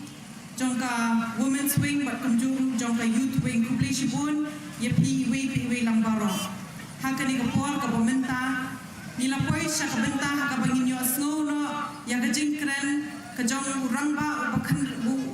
jong ka women's wing bat kunjung jong ka youth wing kublai shibun ye pi lambaro hakani ka por ka bomenta nila poi sha ka benta ka bangin yo snow no ya ka jingkren ka jong rangba ubakhan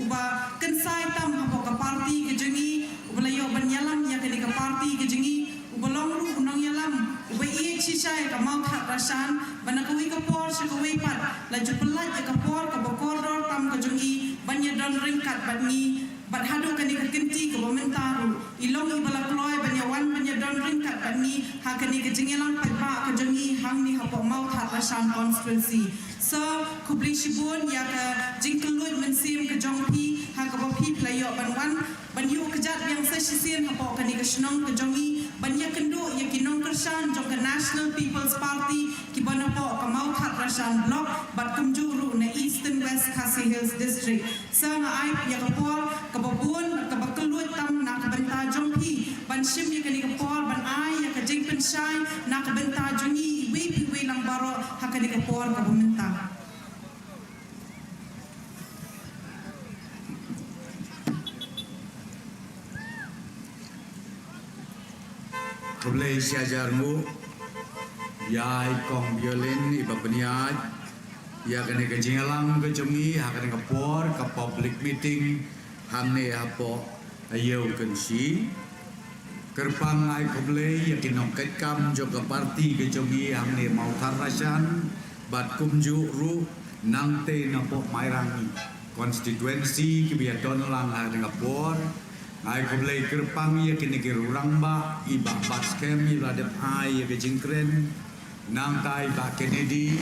uba kensai tam hapo ka party ke jengi ubalayo banyalam ya ka party ke jengi ubalong ru unang yalam uba ichi shisha ka mau khat rasan bana kawi ka por se kawi pat la jupelaj ka por ka bokor dor tam ka jungi banya don ringkat badni bad hadu kani ka kinti ka bomentaru ilong ibala kloy banya wan banya don ringkat badni ha kani ka jingelang patba ka jungi hang ni ha po mau khat rasan constituency so kubli shibun ya ka jingkelut mensim ka jongpi ha ka bopi playo ban wan ban yu kejat yang sesisien ha po kani ka shnong ka jongi ban ya kendo ya kinong kersan jong ka National People's Party ki ban po ka mau khat rasan block bat kumjuru na Eastern West Khasi Hills District so nga ai ya ka por ka babun ka bakelut tam na ka benta jongpi ban shim ya kani ka por ban ai ya ka jing penshai na ka benta jongi we lang baro ha kani ka por ka bumenta Kublai siajarmu, ya ikong violin iba peniat, ya kena kejingalang kejongi, hakane kapor, ke public meeting, hamne apo ayau kensi, kerpang ai kublai ya kinong ketkam juga parti kejongi hamne mau tarasan, bat kumju ru nangte napo mairang konstituensi kebiadon lang hakane kapor. Ai kublai kerpang ya kini kerurang ba iba baskem ila dep ai ya kejingkren nang kai ba Kennedy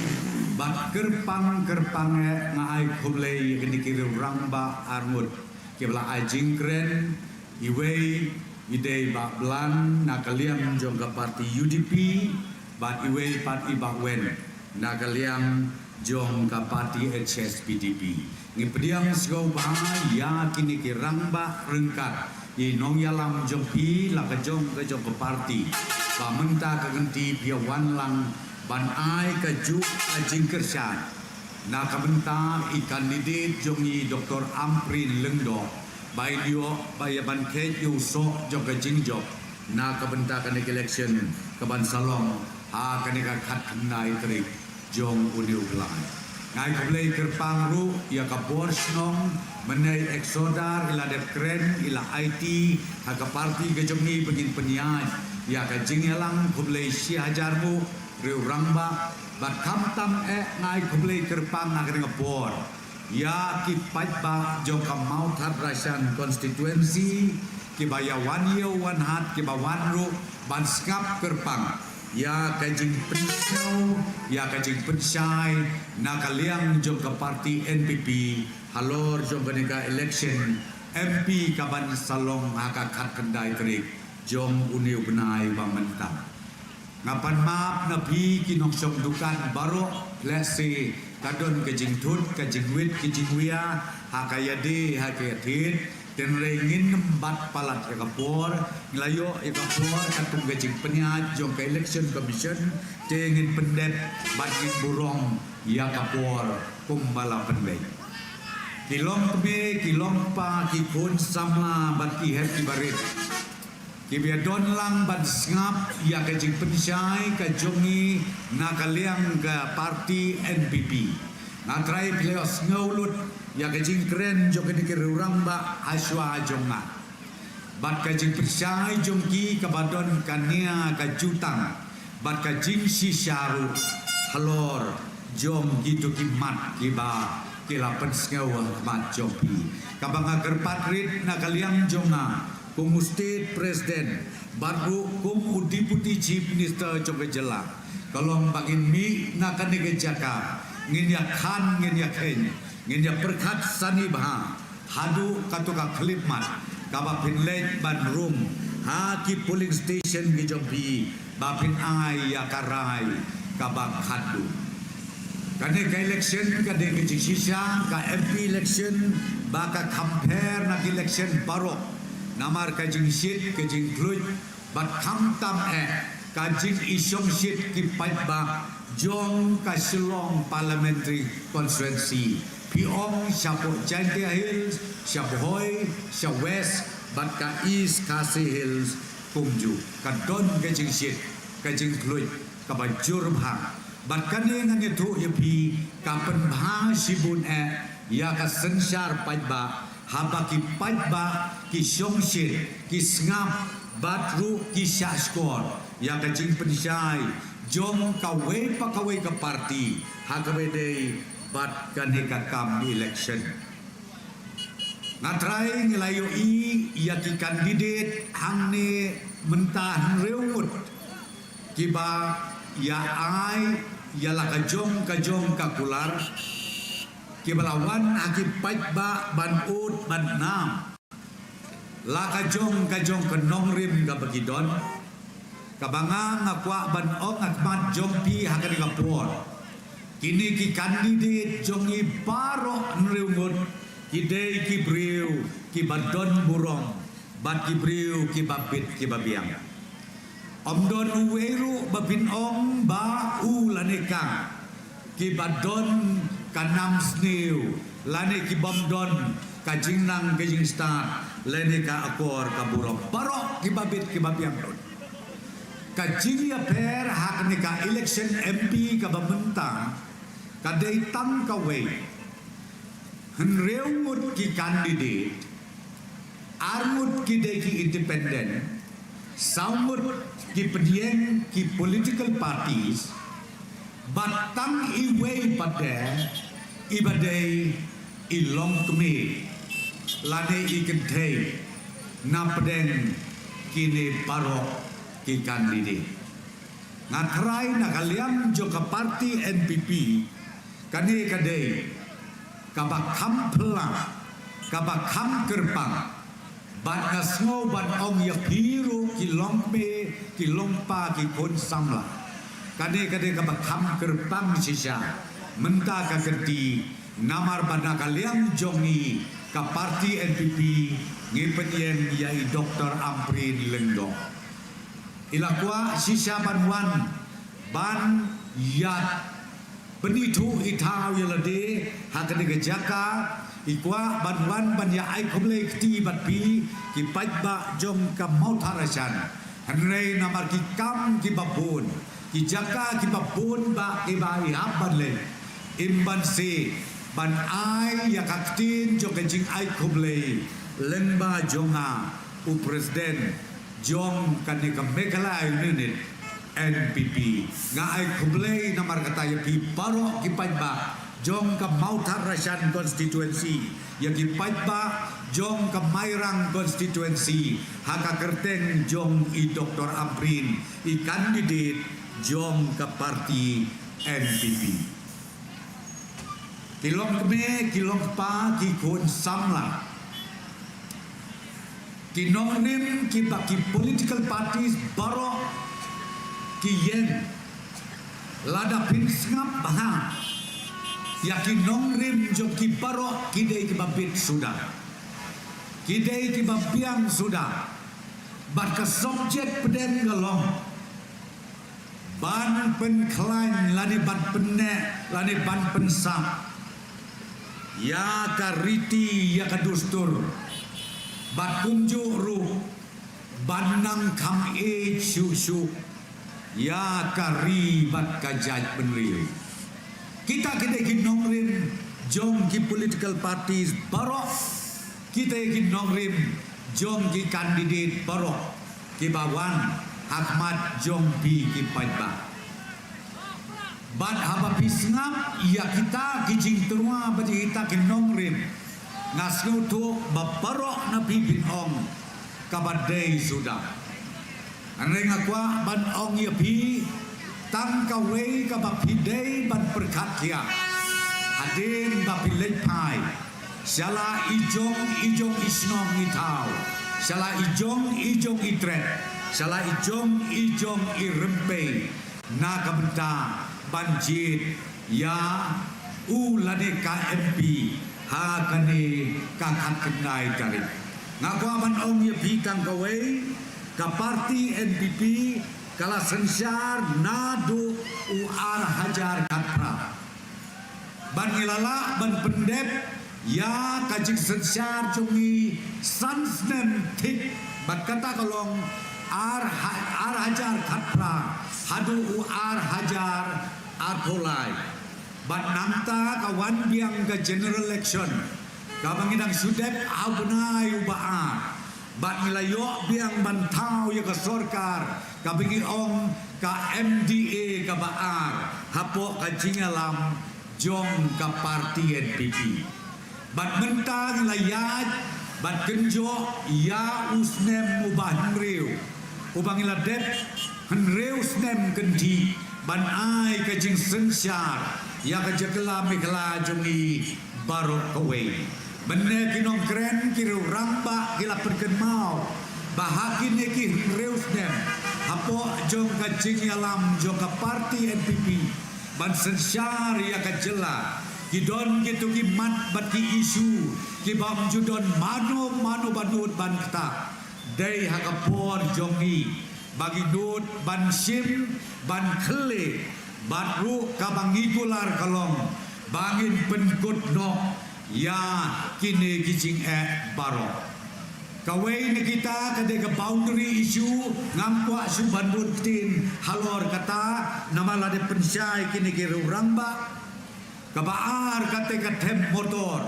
bat kerpang ngai kublai ya kini kerurang ba armut kebla ai jingkren iwei idei ba blan nakaliam jong ka parti UDP bat iwei pat iba wen nakaliam jong ka parti HSPDP ngipediang sgau ba ya kini kirang ba rengkat i nong yalam jong pi la ka jong ke parti ba menta ka genti pia wan lang ban ai ka ju ka jingkersan na ka benta i kandidat jong i Dr. Amprin Lengdo bai dio bai ban ke yu so jong ka jingjok na ka benta ka election ka ban salong ha ka ka khat nai trik jong uniu lai ngai kublai kerpang ru ya ka borsnong menai eksodar ila dep kren ila IT ha ka parti ke jongi pengin peniai ya ka jingelang kublai si hajarmu riu rangba bat kamtam ngai kublai kerpang nak ngapor ya ki patba jong ka mau thar rasan konstituensi ki baya wan yo wan hat ki bawan ru ban skap kerpang ya kajing pensau ya kajing pensai nakaliang jong ke parti NPP halor jong ke election MP kaban salong hakakat kendai kerik jong uniu benai bamenta ngapan maaf nabi kinong song dukan baro lesi kadon kajing tut kajing wit kajing wia hakayade hakayatin dan ringin nembat palat ke kapor ngelayo ke kapor katung gajing peniat jong ke election commission tengin pendet bagin burong ya kapor kumbala pendai kilong kebe kilong pa kikun sama bat kihet kibarit kibiadon lang bat ngap ya gajing pensai kajongi nakaliang ke parti NPP natrai pleos ngaulut ya kajing keren jong kini kerurang ba aswa jonga bat kajing persai jongki kabadon kania kajutang bat kajing sisyaru halor jong gitu kimat kiba kilapan sengawa mat jongki kabang agar patrit nakaliang jonga kum state president baru kum udiputi chief minister jong kejela kalong bagin mi nakani kejaka ngin ya khan ngin ya ken ngin ya perkat sani bah hadu katuka klipmat kaba pinlet ban room ha ki polling station gi jompi ba pin ai ya karai kaba khadu kane ka election ka de ki sisa ka MP election ba ka compare na election baro namar ka jing shit ka jing kluj bat kham tam ka jing isong shit ki pat ba jong ka Shillong parliamentary constituency Piong Shapo Chantia Hills, Shabohoy, Sha West, bat ka East Khasi Hills, Kumju, ka Don Kajing Shit, Kajing Kluj, ka Bajur Bhang, bat ka nang itu yapi ka Penbha Shibun ya ka Sensar Pajba, haba ki Pajba, ki Shong Shit, ki Sngap, bat ru ki Shaskor, ya Kajing Pensai, jong kawe ke parti hakabede bat kaneka kam election ngatrai ngelayo ia ki kandidat hangne mentah reut kiba ya ai ya la kajong kakular kibalawan akibat ba ban ut ban nam la kajong kenong rim ka bagidon kabanga ngakwa ban ong akmat jompi hakari kapor kini ki kandidat jongi baro nreungut kidei ki briu ki badon burong bat ki briu ki babit ki babiang omdon uweru babin ong ba u lanekang ki badon kanam sneu lane ki bomdon kajing nang kajing start lane ka akor ka burong baro ki babit ki babiang don kajing ya per hak ni ka election MP ka bamenta kadai tam kawe henreumut ki kandidat armut ki dei ki independent saumut ki pedieng ki political parties batang iwe pada ibadai ilong kemi lane ikentei napdeng kini barok ki kandidat ngatrai nakaliam joka parti NPP kane kadai kabakam pelang kabakam gerbang bat ngasmo bat ong ya piru kilong me kilong pa ki kon samla kane kabakam gerbang sisa menta ka kerti namar bana kaliam jongi ka parti NPP ngipetien yai Dr. Amprin Lengdong ilakwa sisa banwan ban yat penitu itau yalade hakane gejaka ikwa banwan ban ya ai komle kti batpi ki pajba jom ka mautarasan hanrei namar ki kam ki babun ki jaka ki babun ba ki bai haban le imban se ban ai ya kaktin jo kejing ai komle lenba jonga u presiden jong kane ka megalai unit NPP ngai kublei namar kata ya pi baro ki pajba jong ka Mautar Rasan constituency ya ki pajba jong ka Mairang constituency haka kerteng jong i Dr. Amprin i kandidat jong ka parti NPP kilong keme kilong pa ki kon samla kinong nim ki baki political parties baro kiyen lada pin ngap baha yakin nongrim joki baro kidei kibabit sudah kidei kibabiang sudah bat ke subjek peden galong ban pen klain lani ban penne lani ban pensam ya kariti ya kadustur bat kunju ru banang kam e syusyu ya karibat kajat benri kita nongrim jong ki political parties barok kita nongrim jong ki kandidat barok ki bawan Ahmad jong pi ki pajba bad haba pisngap ya kita ki jing terua bagi kita ki nongrim ngasnu tu babarok na pi bin ong kabadai sudah Anreng akwa ban ong ya pi tang kawe ka bak pidei ban perkat kia adin bak pilej pai shala ijong isnong itau shala ijong itret shala ijong irempe na kabenta banjit ya ulade KMP ha kane kakak kenai kari ngakwa ban ong ya pi tang kawe ka parti NPP kala sensar nadu uar hajar katra ban ngilala ban pendep ya kajik sensar cungi sansnen tik bat kata kolong ar hajar katra hadu uar hajar atolai bat namta kawan biang ke general election ka mangidang sudep abnai ubaan bat milayok biang bantau ya ke sorkar ka bigi ong ka MDA ka baar hapo ka jingalam jong ka parti NPP bat mentang layat bat kenjo ya usnem ubah reu ubang iladep henreu snem kendi ban ai ka jing sensyar ya ka jekla mikla jongi barok kawai benne kinong kren kiru ramba kila perken mau bahakin neki reus dem hapo jong ka jingalam jong ka parti NPP ban sensyar ya ka jela kidon gitu ki mat bat ki isu ki bam judon mano banut ban kata dai hakapor jongi bagi dut ban sim ban khele batru kabangi pular kalong bangin penkut no ya kini gijing barok kawai ni kita kadai ke boundary issue ngampua su bandut tin halor kata nama lade pensyai kini kiru ramba kabaar kate ke tem motor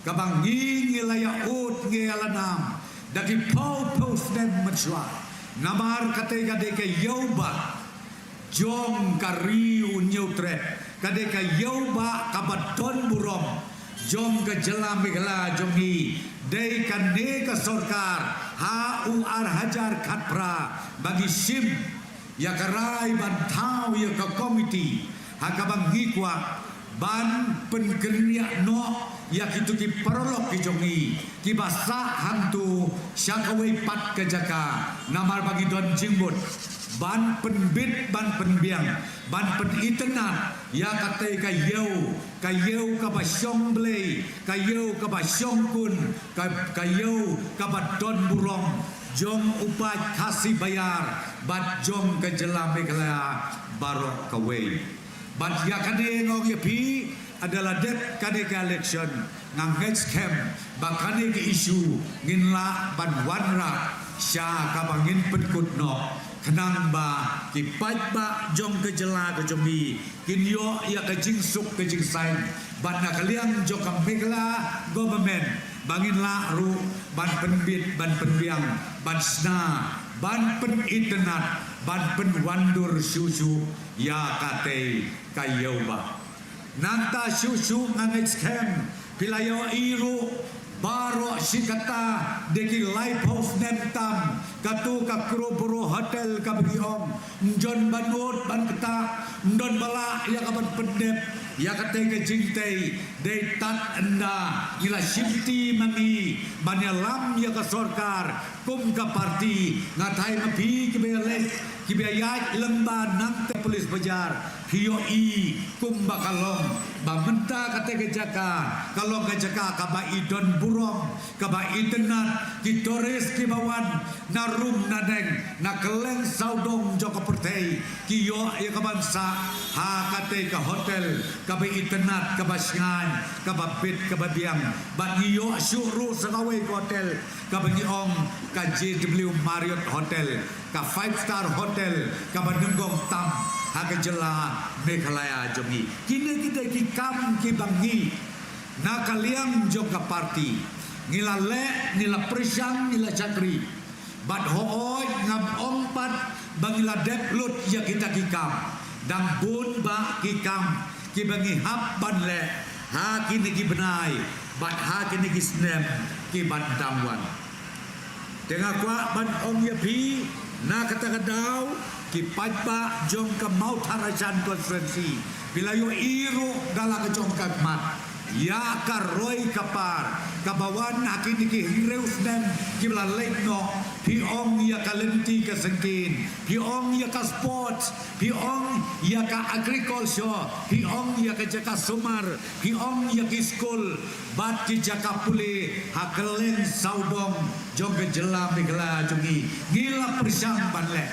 kabangi ngilaya ut ngialanam daki pau snem metswa namar kate kadai ke yoba jong kariu nyutre kadai ke yoba kabaton burong jom ke jelam bigla jongi dei kane ke sorkar HUR hajar katpra bagi sim ya karai bantau ya ke komiti hakabang hikwa ban penkernia no ya kitu ki perolok ki jongi ki basa hantu syakawai pat ke jaka namar bagi don jingbut ban penbit ban penbiang ban penitenat ya katai kayau ka basyong blay kayau ka basyong kun kayau ka badon burong jong upat kasih bayar bat jong ke jelam bekala barok kawai bat ya kade ngong yepi adalah dep kade ke election ngang next camp bakane ke isu nginla ban wanra sya kabangin penkut no kenang ba kipat ba jong ke jela ke jombi kinyo ya ke jingsuk ke jingsain ban na kaliang jong kam megla government bangin la ru ban penbit ban penbiang ban sna ban pen internet ban pen wandur susu ya kate kayo ba nanta susu ngangai scam pilayo iru baro sikata deki lighthouse nentam katu ka kroboro hotel ka biom jon banut ban kata ndon bala ya ka ban pendep ya kate ke jingtei de tat enda ila shifti mangi banyalam ya ka sorkar kum ka parti ngatai mapi ke bele ki biayat lemba nang te polis bajar hiyo i kum bakalong bamenta kate ke jaka kalau ke jaka ka ba idon burong ka ba internet ki tores ki bawan narum nadeng na keleng saudong joko pertei ki yo ya ka bansa ha kate ka hotel ka ba internet ka ba sngan ka ba bit ka ba biang ba yo syuru sangawai hotel ka ba ong ka JW Marriott Hotel ka 5-star hotel ka ba nenggong tam haga jela Meghalaya jongi kini kita kikam kibangi na kaliang joka parti ngila le ngila prisang ngila cakri bat hooi ngam ompat bangila deplut ya kita kikam dang bun ba kikam kibangi hap ban le ha kini kibenai bat ha kini kisnem kiban damwan tengah kwa ban ong yapi na kata-kadau ki patpa jong ka mau tharajan konferensi bila yo iru dala ka jong ka mat ya ka roy kapar kabawan akin ki reus nem ki bla lekno pi ong ya ka lenti ka sengkin pi ong ya ka sports pi ong ya ka agriculture pi ong ya ka jaka sumar pi ong ya ki school bat ki jaka puli hakeleng saubong jong ke jelam Meghalaya jongi gila persang banle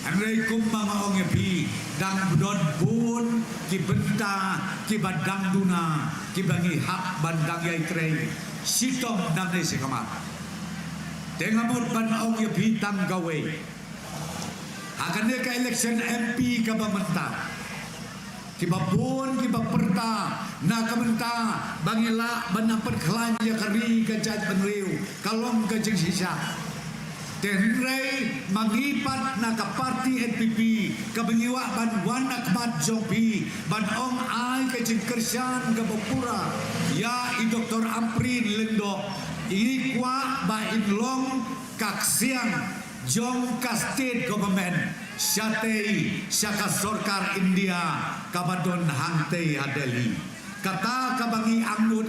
Andai kumbang ong epi dang budon bun ki benta ki badang duna ki bangi hak bandang yai krei sitong dang ne sekamat tengamut ban ong epi tang gawe akan dia ke election MP ka bamenta ki babun ki baperta na kamenta bangila banapet klan ya kari ka jaj benriu kalong ka jing sisa Tenrei mangipat na ka parti NPP kabengiwa ban wan akmat jongpi ban ong ai ka jingkersan ka bapura ya i Dr. Amprin Lendo i kwa ba inlong kaksiang jong ka state government syatei syaka sorkar India kabadon hangtei hadeli kata kabangi amnut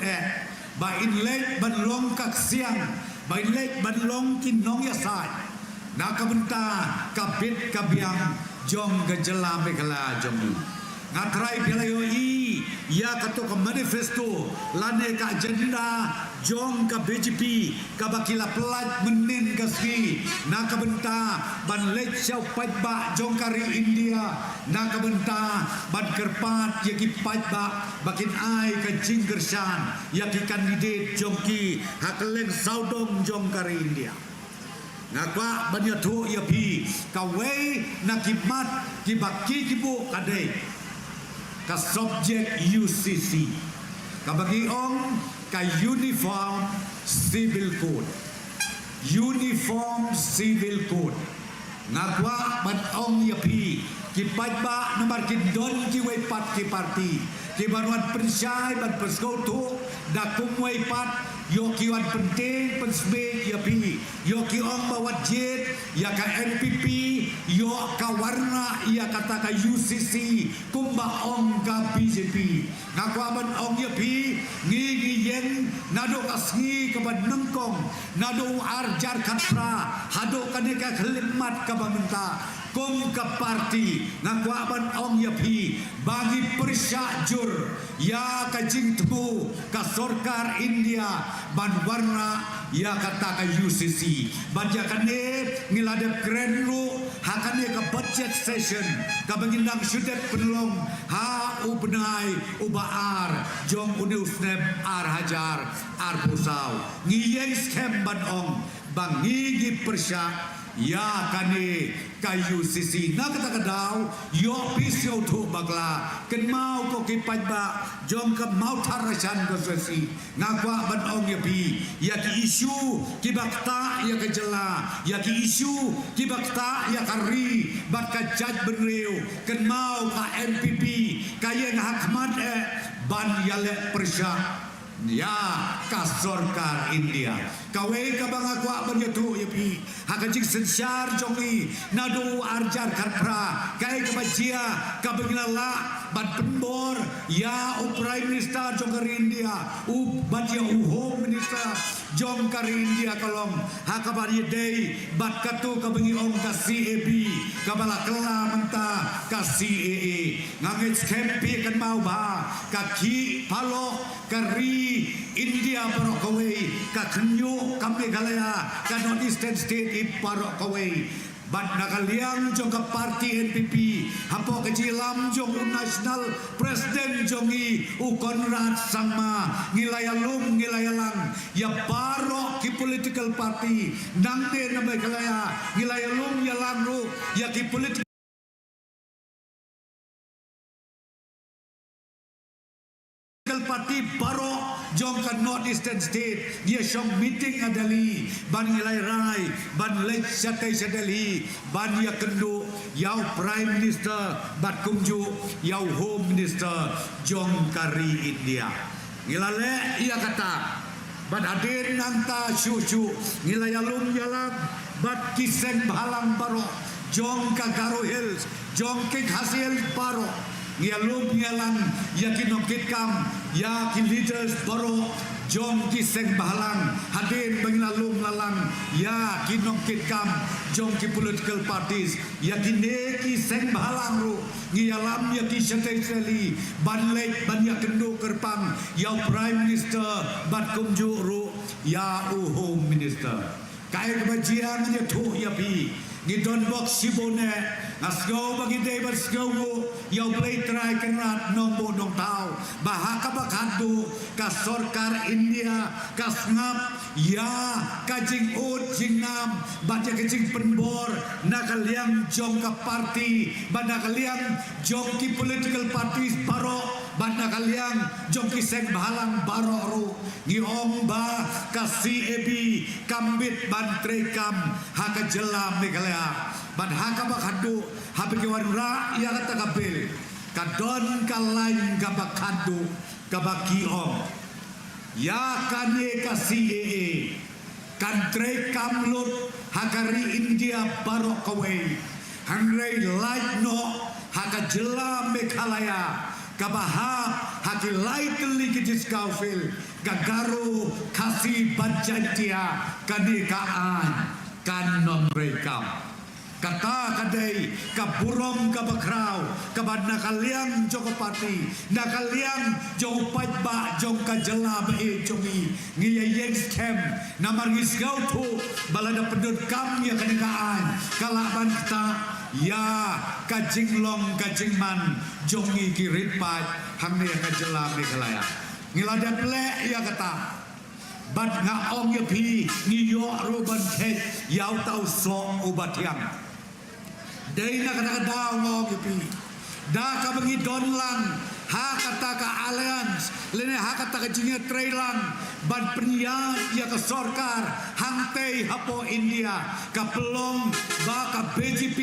ba inlek ban long kaksiang By lake banlong kinong yasay nakabenta kabit kabiang jong gajala megala jong ngatrai pelayo i ya kato ka manifesto lane ka agenda jong ka BJP ka bakila pelat menin kasgi nakabenta ban lek syau pajba jong kari India nakabenta ban kerpat yaki pajba bakin ai ka jinggersan yaki kandidat jongki hakeleng saudong jong kari India ngakwa banya tu ya pi kawai nakimat kibaki kibu kadai ka subject UCC kabagi ong ka uniform civil code ngakwa ban ong ya pi kipajba namar kidon kiwai pat ki parti kibaruan pensyai ban persautu da kumwai pat yo kiwan penting pensbe ya pi yo ki ong bawat jet ya ka NPP yo ka warna ya kata ka UCC kumba ong ka BJP ngakwaban ong ya pi ngi yen nado kasngi ka nengkong nado arjar katra hado kaneka khlimat ka bamenta kum ka parti ngakwaban ong ya pi bagi persyajur ya ka jingtu ka sorkar India ban warna ya kata ka UCC ban ya kane ngiladep keren lu hakane ka budget session ka bangindang syudet penelong ha ubnai ubaar jong uniusneb ar hajar ar pusau ngiyeng skem ban ong bangi persya ya kane ka UCC na kata kadau yo pisau tu bagla ken mau ko kipajba jong ka mau tarasan ko sesi ngakwa ban ong ya pi ya ki isu ki bakta ya ka jela ya ki isu ki bakta ya kari bat ka jaj benreu ken mau ka NPP kayeng hakmat ban yale persya ya kasorkar India kawai ka bang akwa banyetu yapi hakajik sensyar jongi nadu arjar karpra kai ka bajia ka bangilala ban penbor ya prime minister jong kari India bajia home minister jong kari India kolom hakabar yedei bat katu ka bangi ong ka CAB ka bala kela menta ka CAA ngangit skempi kan mau ba ka ki palo kari India parok kawai ka kenyo kami galaya ka North Eastern State i parok kawai bat nakaliang jong ka parti NPP hapo kejilam jong national president jongi u Konrad Sangma ngilayalang ya parok ki political party nangde na galaya ngilayalung yalang ru ya ki political parti baro jong ka North Eastern State dia syong meeting adali ban ngilai rai ban lek satai sadali ban ya kendu yau prime minister bat kumju yau home minister jong kari India ngilale ia kata ban hadir nanta syucu ngilai alum jalan bat kiseng balang baro jong ka Garo Hills jong ke hasil baro ngialum ngialang yakin nokit kam yakin leaders baro jong kiseng bahalang hadir bengilalum lalang yakin nokit kam jong ki political parties yakin neki seng bahalang ru ngialam yakin syatai seli banlek banyak kendu kerpang ya prime minister bat kumju ru ya home minister kai kebajian nya tu ya pi ni don box sibone asgo bagi day basgo yau play try kenat nombo dong tau bahaka bakadu ka sorkar India kasngap ya kajing ut jingnam baca kajing penbor nakaliang jong ka party banda kaliang jong ki political parties baro banda kaliang jong kiseng bahalang baroru ni omba kasi ebi kambit ban trekam haka jelam ni kalea ban haka bakadu habiki warra ya kata kapil kadon kalain kabakadu kabaki om ya kanye kasi kan trekam lut hakari India barok kawai hangrai light no haka jelam Meghalaya kabahap haki light likitis kaufil gagaru kasih bajantia kanikaan kan nombrekam kata kadai kaburom kabakrau kabad nakaliang jokopati nakaliang jokopait ba jong kajela be jongi ngiya yeng skem namargis gautu balada pedut kam ya kanikaan kalaban kita ya kajing long kajing man jongi kirit pat hamne kajela Meghalaya ngilada plek ya kata bad nga ong ya pi ni yo roban ket yau tau so ubat yang dai na kata daw ngong ya pi da ka bangi donlang ha kata ka alliance lene ha kata ka jinga trailang bad peniyat ya ka sorkar hangtei hapo India ka pelong ba ka BJP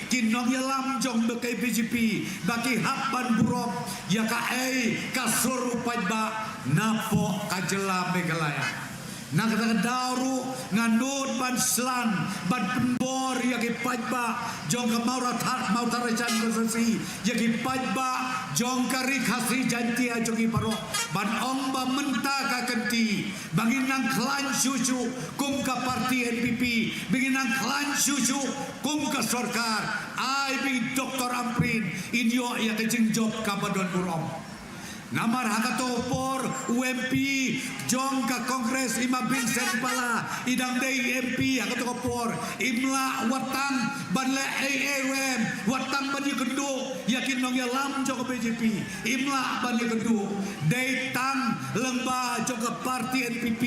kinong yalam jong bekai BJP baki hapban burok ya ka ka surupai ba napo kajela Meghalaya na kata daru nganut ban slan ban penbor ya ki pajba jong ka mautarajan konsesi ya ki pajba jong ka rikhasi jantia jongi paro ban ong ba menta ka kenti bangin nang klan susu kum ka parti NPP bangin nang klan susu kum ka sorkar ai bi Dr. Amprin inyo ya ke job ka badon burong namar hakato por UMP jong ka Kongres Ima Vincent pala idang day MP hakato por imla watang banle AAWM watang banyi kendu yakin nong ya lam jong ka BJP imla banyi kendu day tang lemba jong ka parti NPP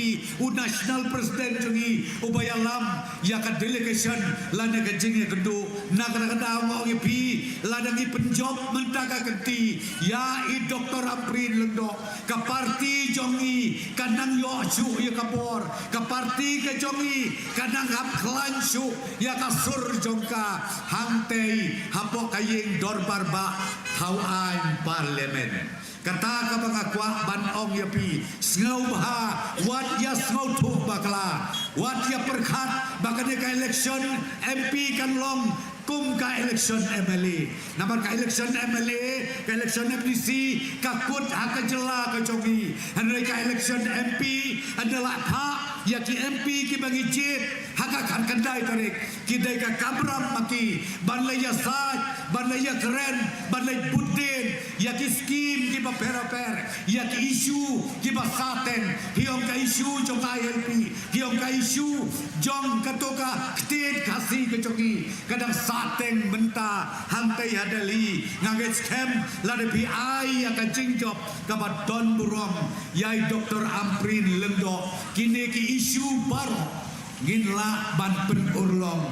national president jongi ubaya lam ya ka delegation lana ka jing kendu na ka daw ngi pi lana ngi penjob mentaka kenti ya i Dr. Lendo ka parti jongi kanang yo su ya kapor ka parti ke jongi kanang hap klan su ya ka sur jongka hangtei hapo kayeng dorbarba hawan parlemen kata ka pangakwa ban ong yapi ngau bah wat ya ngau tu bakla wat ya perkhat bakane ka election MP kan long kum ka election MLA namar ka election MLA ka election MDC ka kut haka jela ka jongi hanai ka election MP adalah hak ya ki MP ki bagi jit haka kan kandai tarik kidai ka kabram maki banlai ya saj banlai ya keren banlai budin ya ki skim ki per ya ki isu ki basaten hiong ka isu jong ILP hiong ka isu jong katoka ktit kasih ke jongi kadang sateng benta hantai hadali ngaget scam lade PI akan cingjop kabat don burong yai Dr. Amprin Lendo kini ki isu baru ginla ban penurlong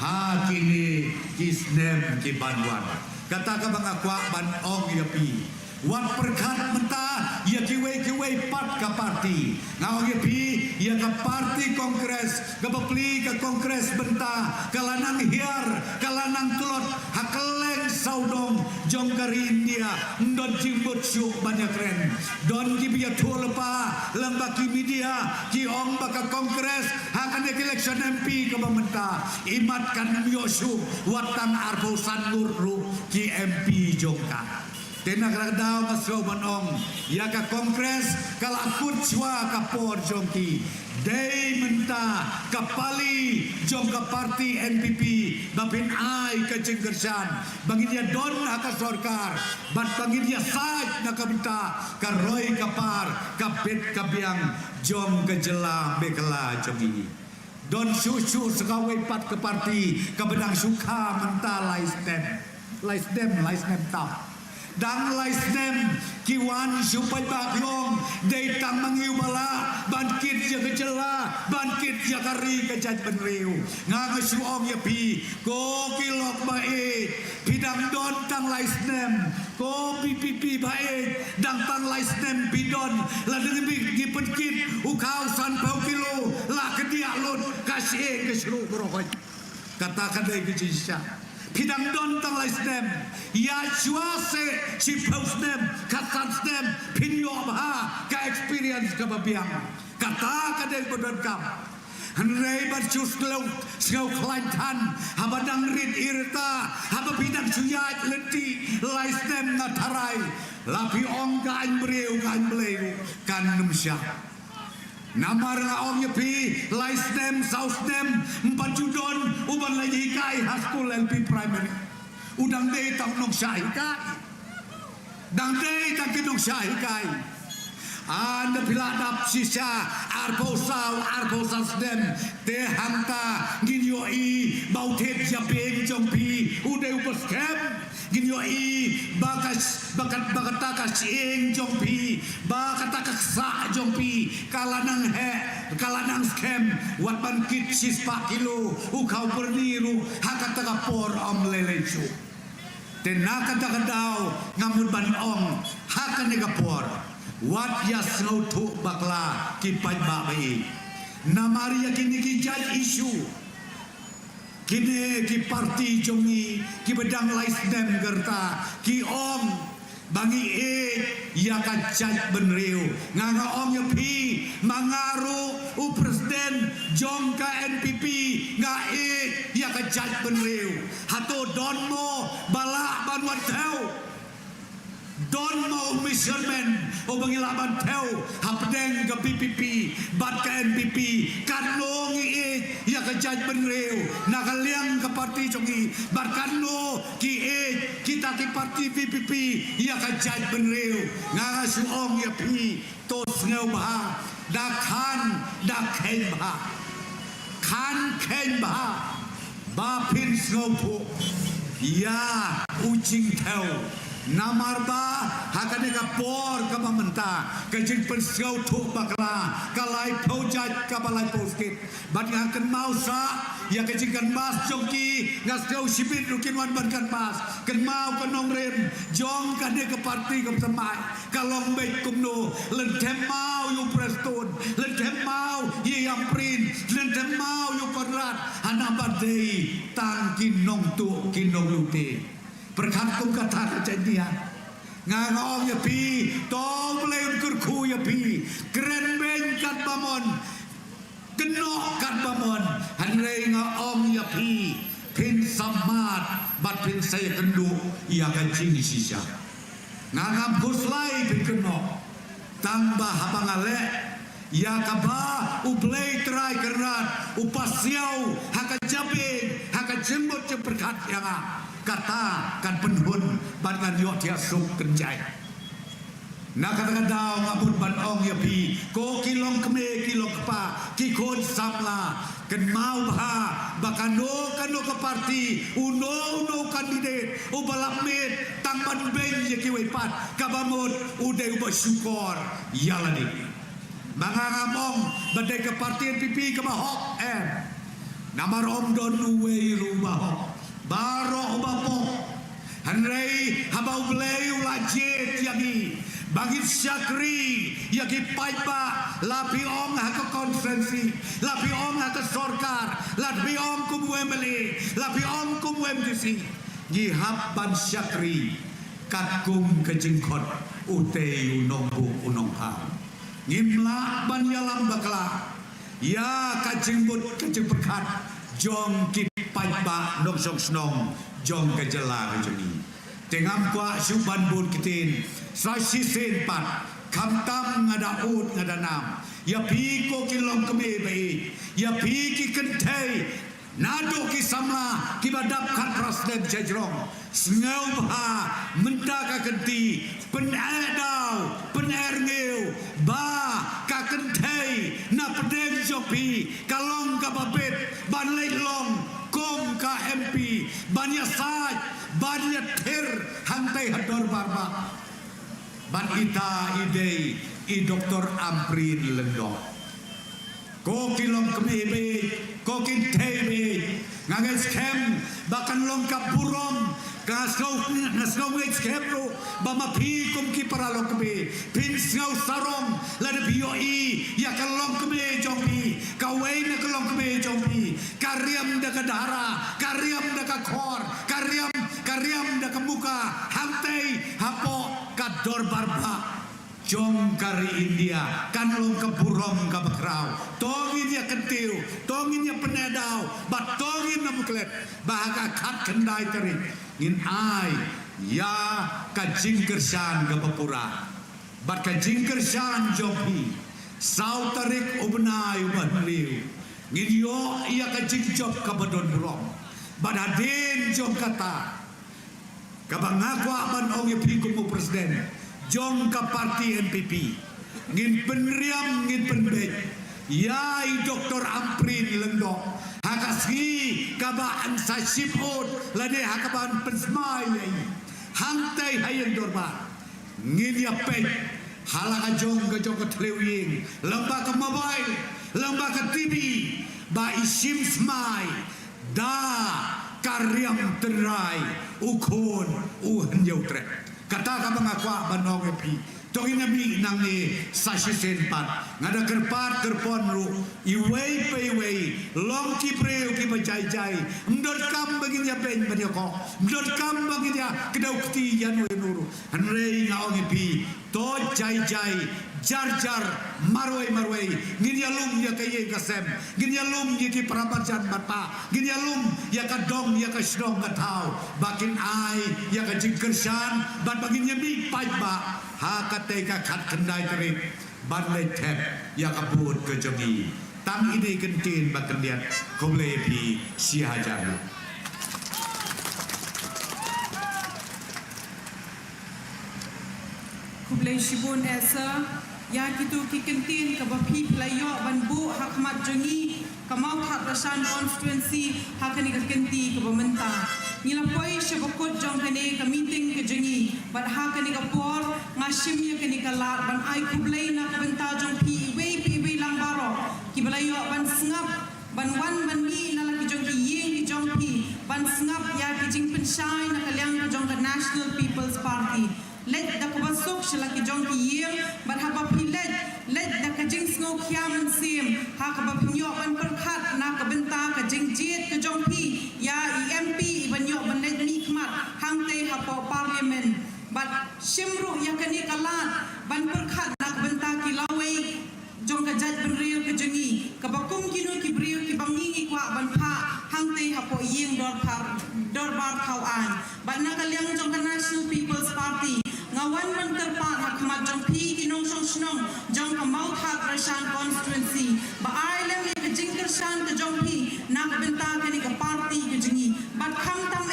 ha kini kisnem ki banwan kata ka bangakwa ban ong yapi wan perkhat menta ya kiwe pat ka parti ngau yapi ya ka parti kongres ka bapli ka kongres benta kalanang hiar kalanang tulot hakeleng saudong jongkari India ndon jimbut su banyak keren don kibia thulpa lambaki media ki ong baka kongres hakan election MP ka bamenta imat kan yosu watan arbosan nurru ki MP jongka Tena kadang masuk manong ya ka kongres kala akut cua kapor jongki day menta kapali jong ka parti NPP bapin ai ka jengkersan bangin dia don ka sorkar bat bangin dia saj na ka benta ka roy kapar ka bet ka biang jong ka jela Meghalaya jongi don susu sekawai pat ke parti ka bedang suka menta lai stem tau dang laisnem kiwan supaya bagyong day tang mangiu bala bangkit ya kecela bangkit ya kari kejat benriu nganga suong ya pi ko kilok bae pidang don tang laisnem ko pipipi bae dang tang laisnem bidon la dengan gi penkit ukau san pau kilo la kedia lon kasih ke seru berokok katakan dari kejisya Pidang don tang laisnem ya juase si pausnem katansnem pinyo abha ka experience ka babiang kata kadai bodon kam Henrei bercus ngau kelantan habadang rit irta haba pidang suyat leti laisnem ngatarai lapi ong kain breu kain bleu kan numsya Namar ngaong yepi, laisnem, sausnem, empat judon, uban lagi kai haskul LP primary. Udang day tang nong syahikai. Dang day tang kinong syahikai. Anda piladap sisa arposal snem te hanta ginyoi bautet japeng jompi udah upaskem ginyoi bakat takas ing jompi bakat takas sa jompi kalanang skem wat bangkit sis pak kilo ukau berniru hakat takapor om lelecu tenakan takadau ngamun ban om hakan negapor Wat yas ngau tu bakla kipai babai. Namari kini kijaj isu. Kini ki parti jongi ki bedang laisnem gerta ki om bangi ya kajaj benriu nganga om yepi mangaru u presiden jong ka NPP nga ya kajaj benriu hato donmo bala banwan teu Don mau missionmen o bangilaban teu hapdeng ke PPP bat ke NPP kanongi ya kejaj benreu nakaliang ke parti jongi bat kano ki kita ki parti PPP ya kejaj benreu nganga suong ya pi tos ngeu bah dakhan dakhen bah kan ken bah bapin ngeu tu ya ucing teu Namarba hakane kapor kamamenta kajing pensau tu bakla kalai projat kabalai poskit bat ngakan mausa ya kajing kan mas jongki ngasau sibit rukin wan ban kan mas kan mau kanong rem jong kade ke parti ke semai kalong baik kumno lentem mau yu preston lentem mau ye yang prin lentem mau yu konrad hanabadei tang kinong tu kinong lute Berkantung kata kejadian Ngangong ya pi Tong leun kurku ya pi Keren ben kat bamon Kenok kat bamon Hanrei ngong ya pi Pin samat Bat pin saya kendu Ia kancing sisa Ngangam kuslai pin kenok Tambah habang alek Ya kaba ublei terai kerat Upasiau haka jabing Haka jembut ceperkat yang kata kan penhun bangan yo dia suk kenjai nak kata dau ngabut ban ong ya pi ko kilong keme kilong kepa ki kon samla ken mau ha bakano kano ke parti uno kandidat ubalap mit tang ban ben ye ki wepat kabamut ude ubasyukor yalani mangangamong badai ke parti NPP ke bahok namar om don uwe rumah Baro bapo Hanrei habau bleu lajet yagi Bangit syakri Yagi paipa Lapi ong haka konferensi Lapi ong haka sorkar Lapi ong kumwemeli Lapi ong kumwemdisi Gihap ban syakri Katkum kejengkot Utei unong ha Ngimla ban yalam bakla Ya kajengkut kajeng perkat Jong kip paipa nong song snong Jong kejela kejeni Tengam kwa suban bun kitin Sasi sen pat Kamtam ngada ut ngada nam Ya piko kilong keme baik Ya piki kentei Nado ki samla Kibadap kat prasdem jajrong Sengau baha Mentaka kenti Penedau Penerngeu Ba Kakentei Na pedeng jopi Kalong kababit Ban long Kom ka MP Banya saj Banya ter hantai hador barba ban ita idei I Dr. Amprin Lendong ko kilong kemebe ko kintebe ngages kem bahkan longkap burom ngasau ngais kemro bama pikum ki paralong kebe pin ngau sarong lada bioi ya kalong kebe jompi kawai na kalong kebe jompi karyam da kadara karyam da kakor karyam da kemuka hantai hapo kador barba jom kari India kan long keburom kabakrau tongin ya kentiu tongin ya penedau bat tongin na muklet bahaga kat kendai teri ngin ai ya kajing kersan kapapura bat kajing kersan jopi sau tarik ubnai ubanliu ngin yo ya kajing job kabadon burom bat hadin jom kata kabangakwa ban onge pikum presiden jong ka parti NPP ngin penriam ngin penbej yai Dr. Amprin Lendong hakasi kaba ansa sipot lade hakaban pensmai hantai hayen dorba ngin ya pej halaka jong ka tlewing lamba ka mobile lamba ka TV ba isim smai da karyam terai ukon uhen yautre kata ka mga kwa banong epi tongin nabi nang ni sasisen pat ngada kerpat kerpon ru iway payway long ki preu ki bajai mdor kam baginya pen banyako mdor kam baginya kedau kti yanu nuru hanrei ngaong epi to jai jar marway nginyalum ya kaye kasem nginyalum ya ki prabajan bata nginyalum ya kadong ya kasdong katau bakin ai ya kajingkersan bat baginya mi pajba hakate ka kat kendai terik ban le tep ya kabut ke jongi tang ini kentin bakendian koble pi sihajan kublai shibun esa ya kitu kikentin ka bapi playo banbu hakmat jongi kamau khat rasan constituency hakani ka kenti ka bamenta nilapoi shabakot jong kane ka meeting ka jongi bat hakani ka por ngashim ya kani ka lat ban ai kublai na ka benta jong pi we lang baro ki balayo ban sngap ban wan ban mi na la ki jong ki yeng ki jong pi ban sngap ya ki jing penshai na ka liang ka jong ka National People's Party let da kabasok sila ki jong ki yeng bat haba pi let da ka jing sngo kiam sim ha ka ba pinyo ban perkhat na ka benta ka jing jet ka jong pi ya MP ban yo ban let mi khmat hang te ha po parliament bat shimru ya kani kalat ban perkhat na ka benta ki lawai jong ka jaj ban real ka jongi ka bakum kinu ki brio ki bangingi kwa ban pha hang te ha po yeng dor bar thau an ban na ka liang jong ka National People's Party ngawan man terpat hakmat jong pi kinong snong jong ka maut hat rasan constituency ba island ni ka jingker san ka jong pi na ka benta ka ni ka party ka jingi bat kham tam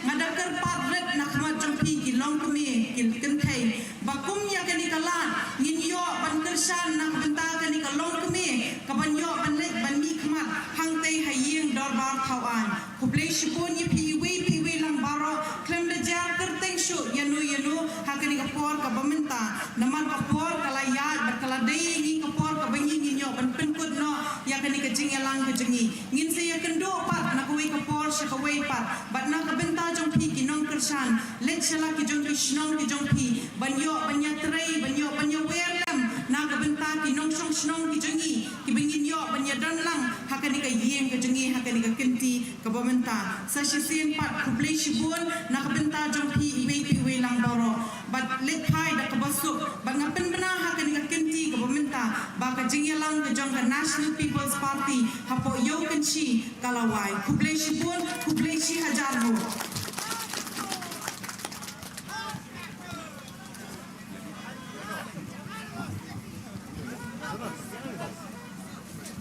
ngada terpat red na khmat jong pi ki long kumi ki ken thai ba kum ya ka ni ka lan ngin yo ban kersan na ka benta ka ni ka long kumi ka ban yo ban let ban mi khmat hang te hayeng dor bar thau an kublai shipon ye pi we lang baro klem de jar kerteng shu yanu hakani ka por ka bamenta naman ka por kala yat bat kala dei ngi ka por ka bangi ngi nyo ban penkut no ya kani ka jingelang ka jingi ngin se ya kendo pat na kuwi ka por sha ka wei pat bat na ka benta jong pi ki nong kersan let shala ki jong ki shnong ki jong pi banyo banya trei banyo werlam na ka benta ki nong shnong ki jingi ki bangin yo banya dan lang hakani ka yeng ka jingi hakani ka kenti ka bamenta sa shisin pat kublai shibun na ka benta jong pi we lang baro bat let hai da ka basu bat ngapen bena hakani ka kenti ka bamenta ba ka jingyalang ka jong ka National People's Party hapo yo kenchi kalawai kublai shibun kublai shi hajar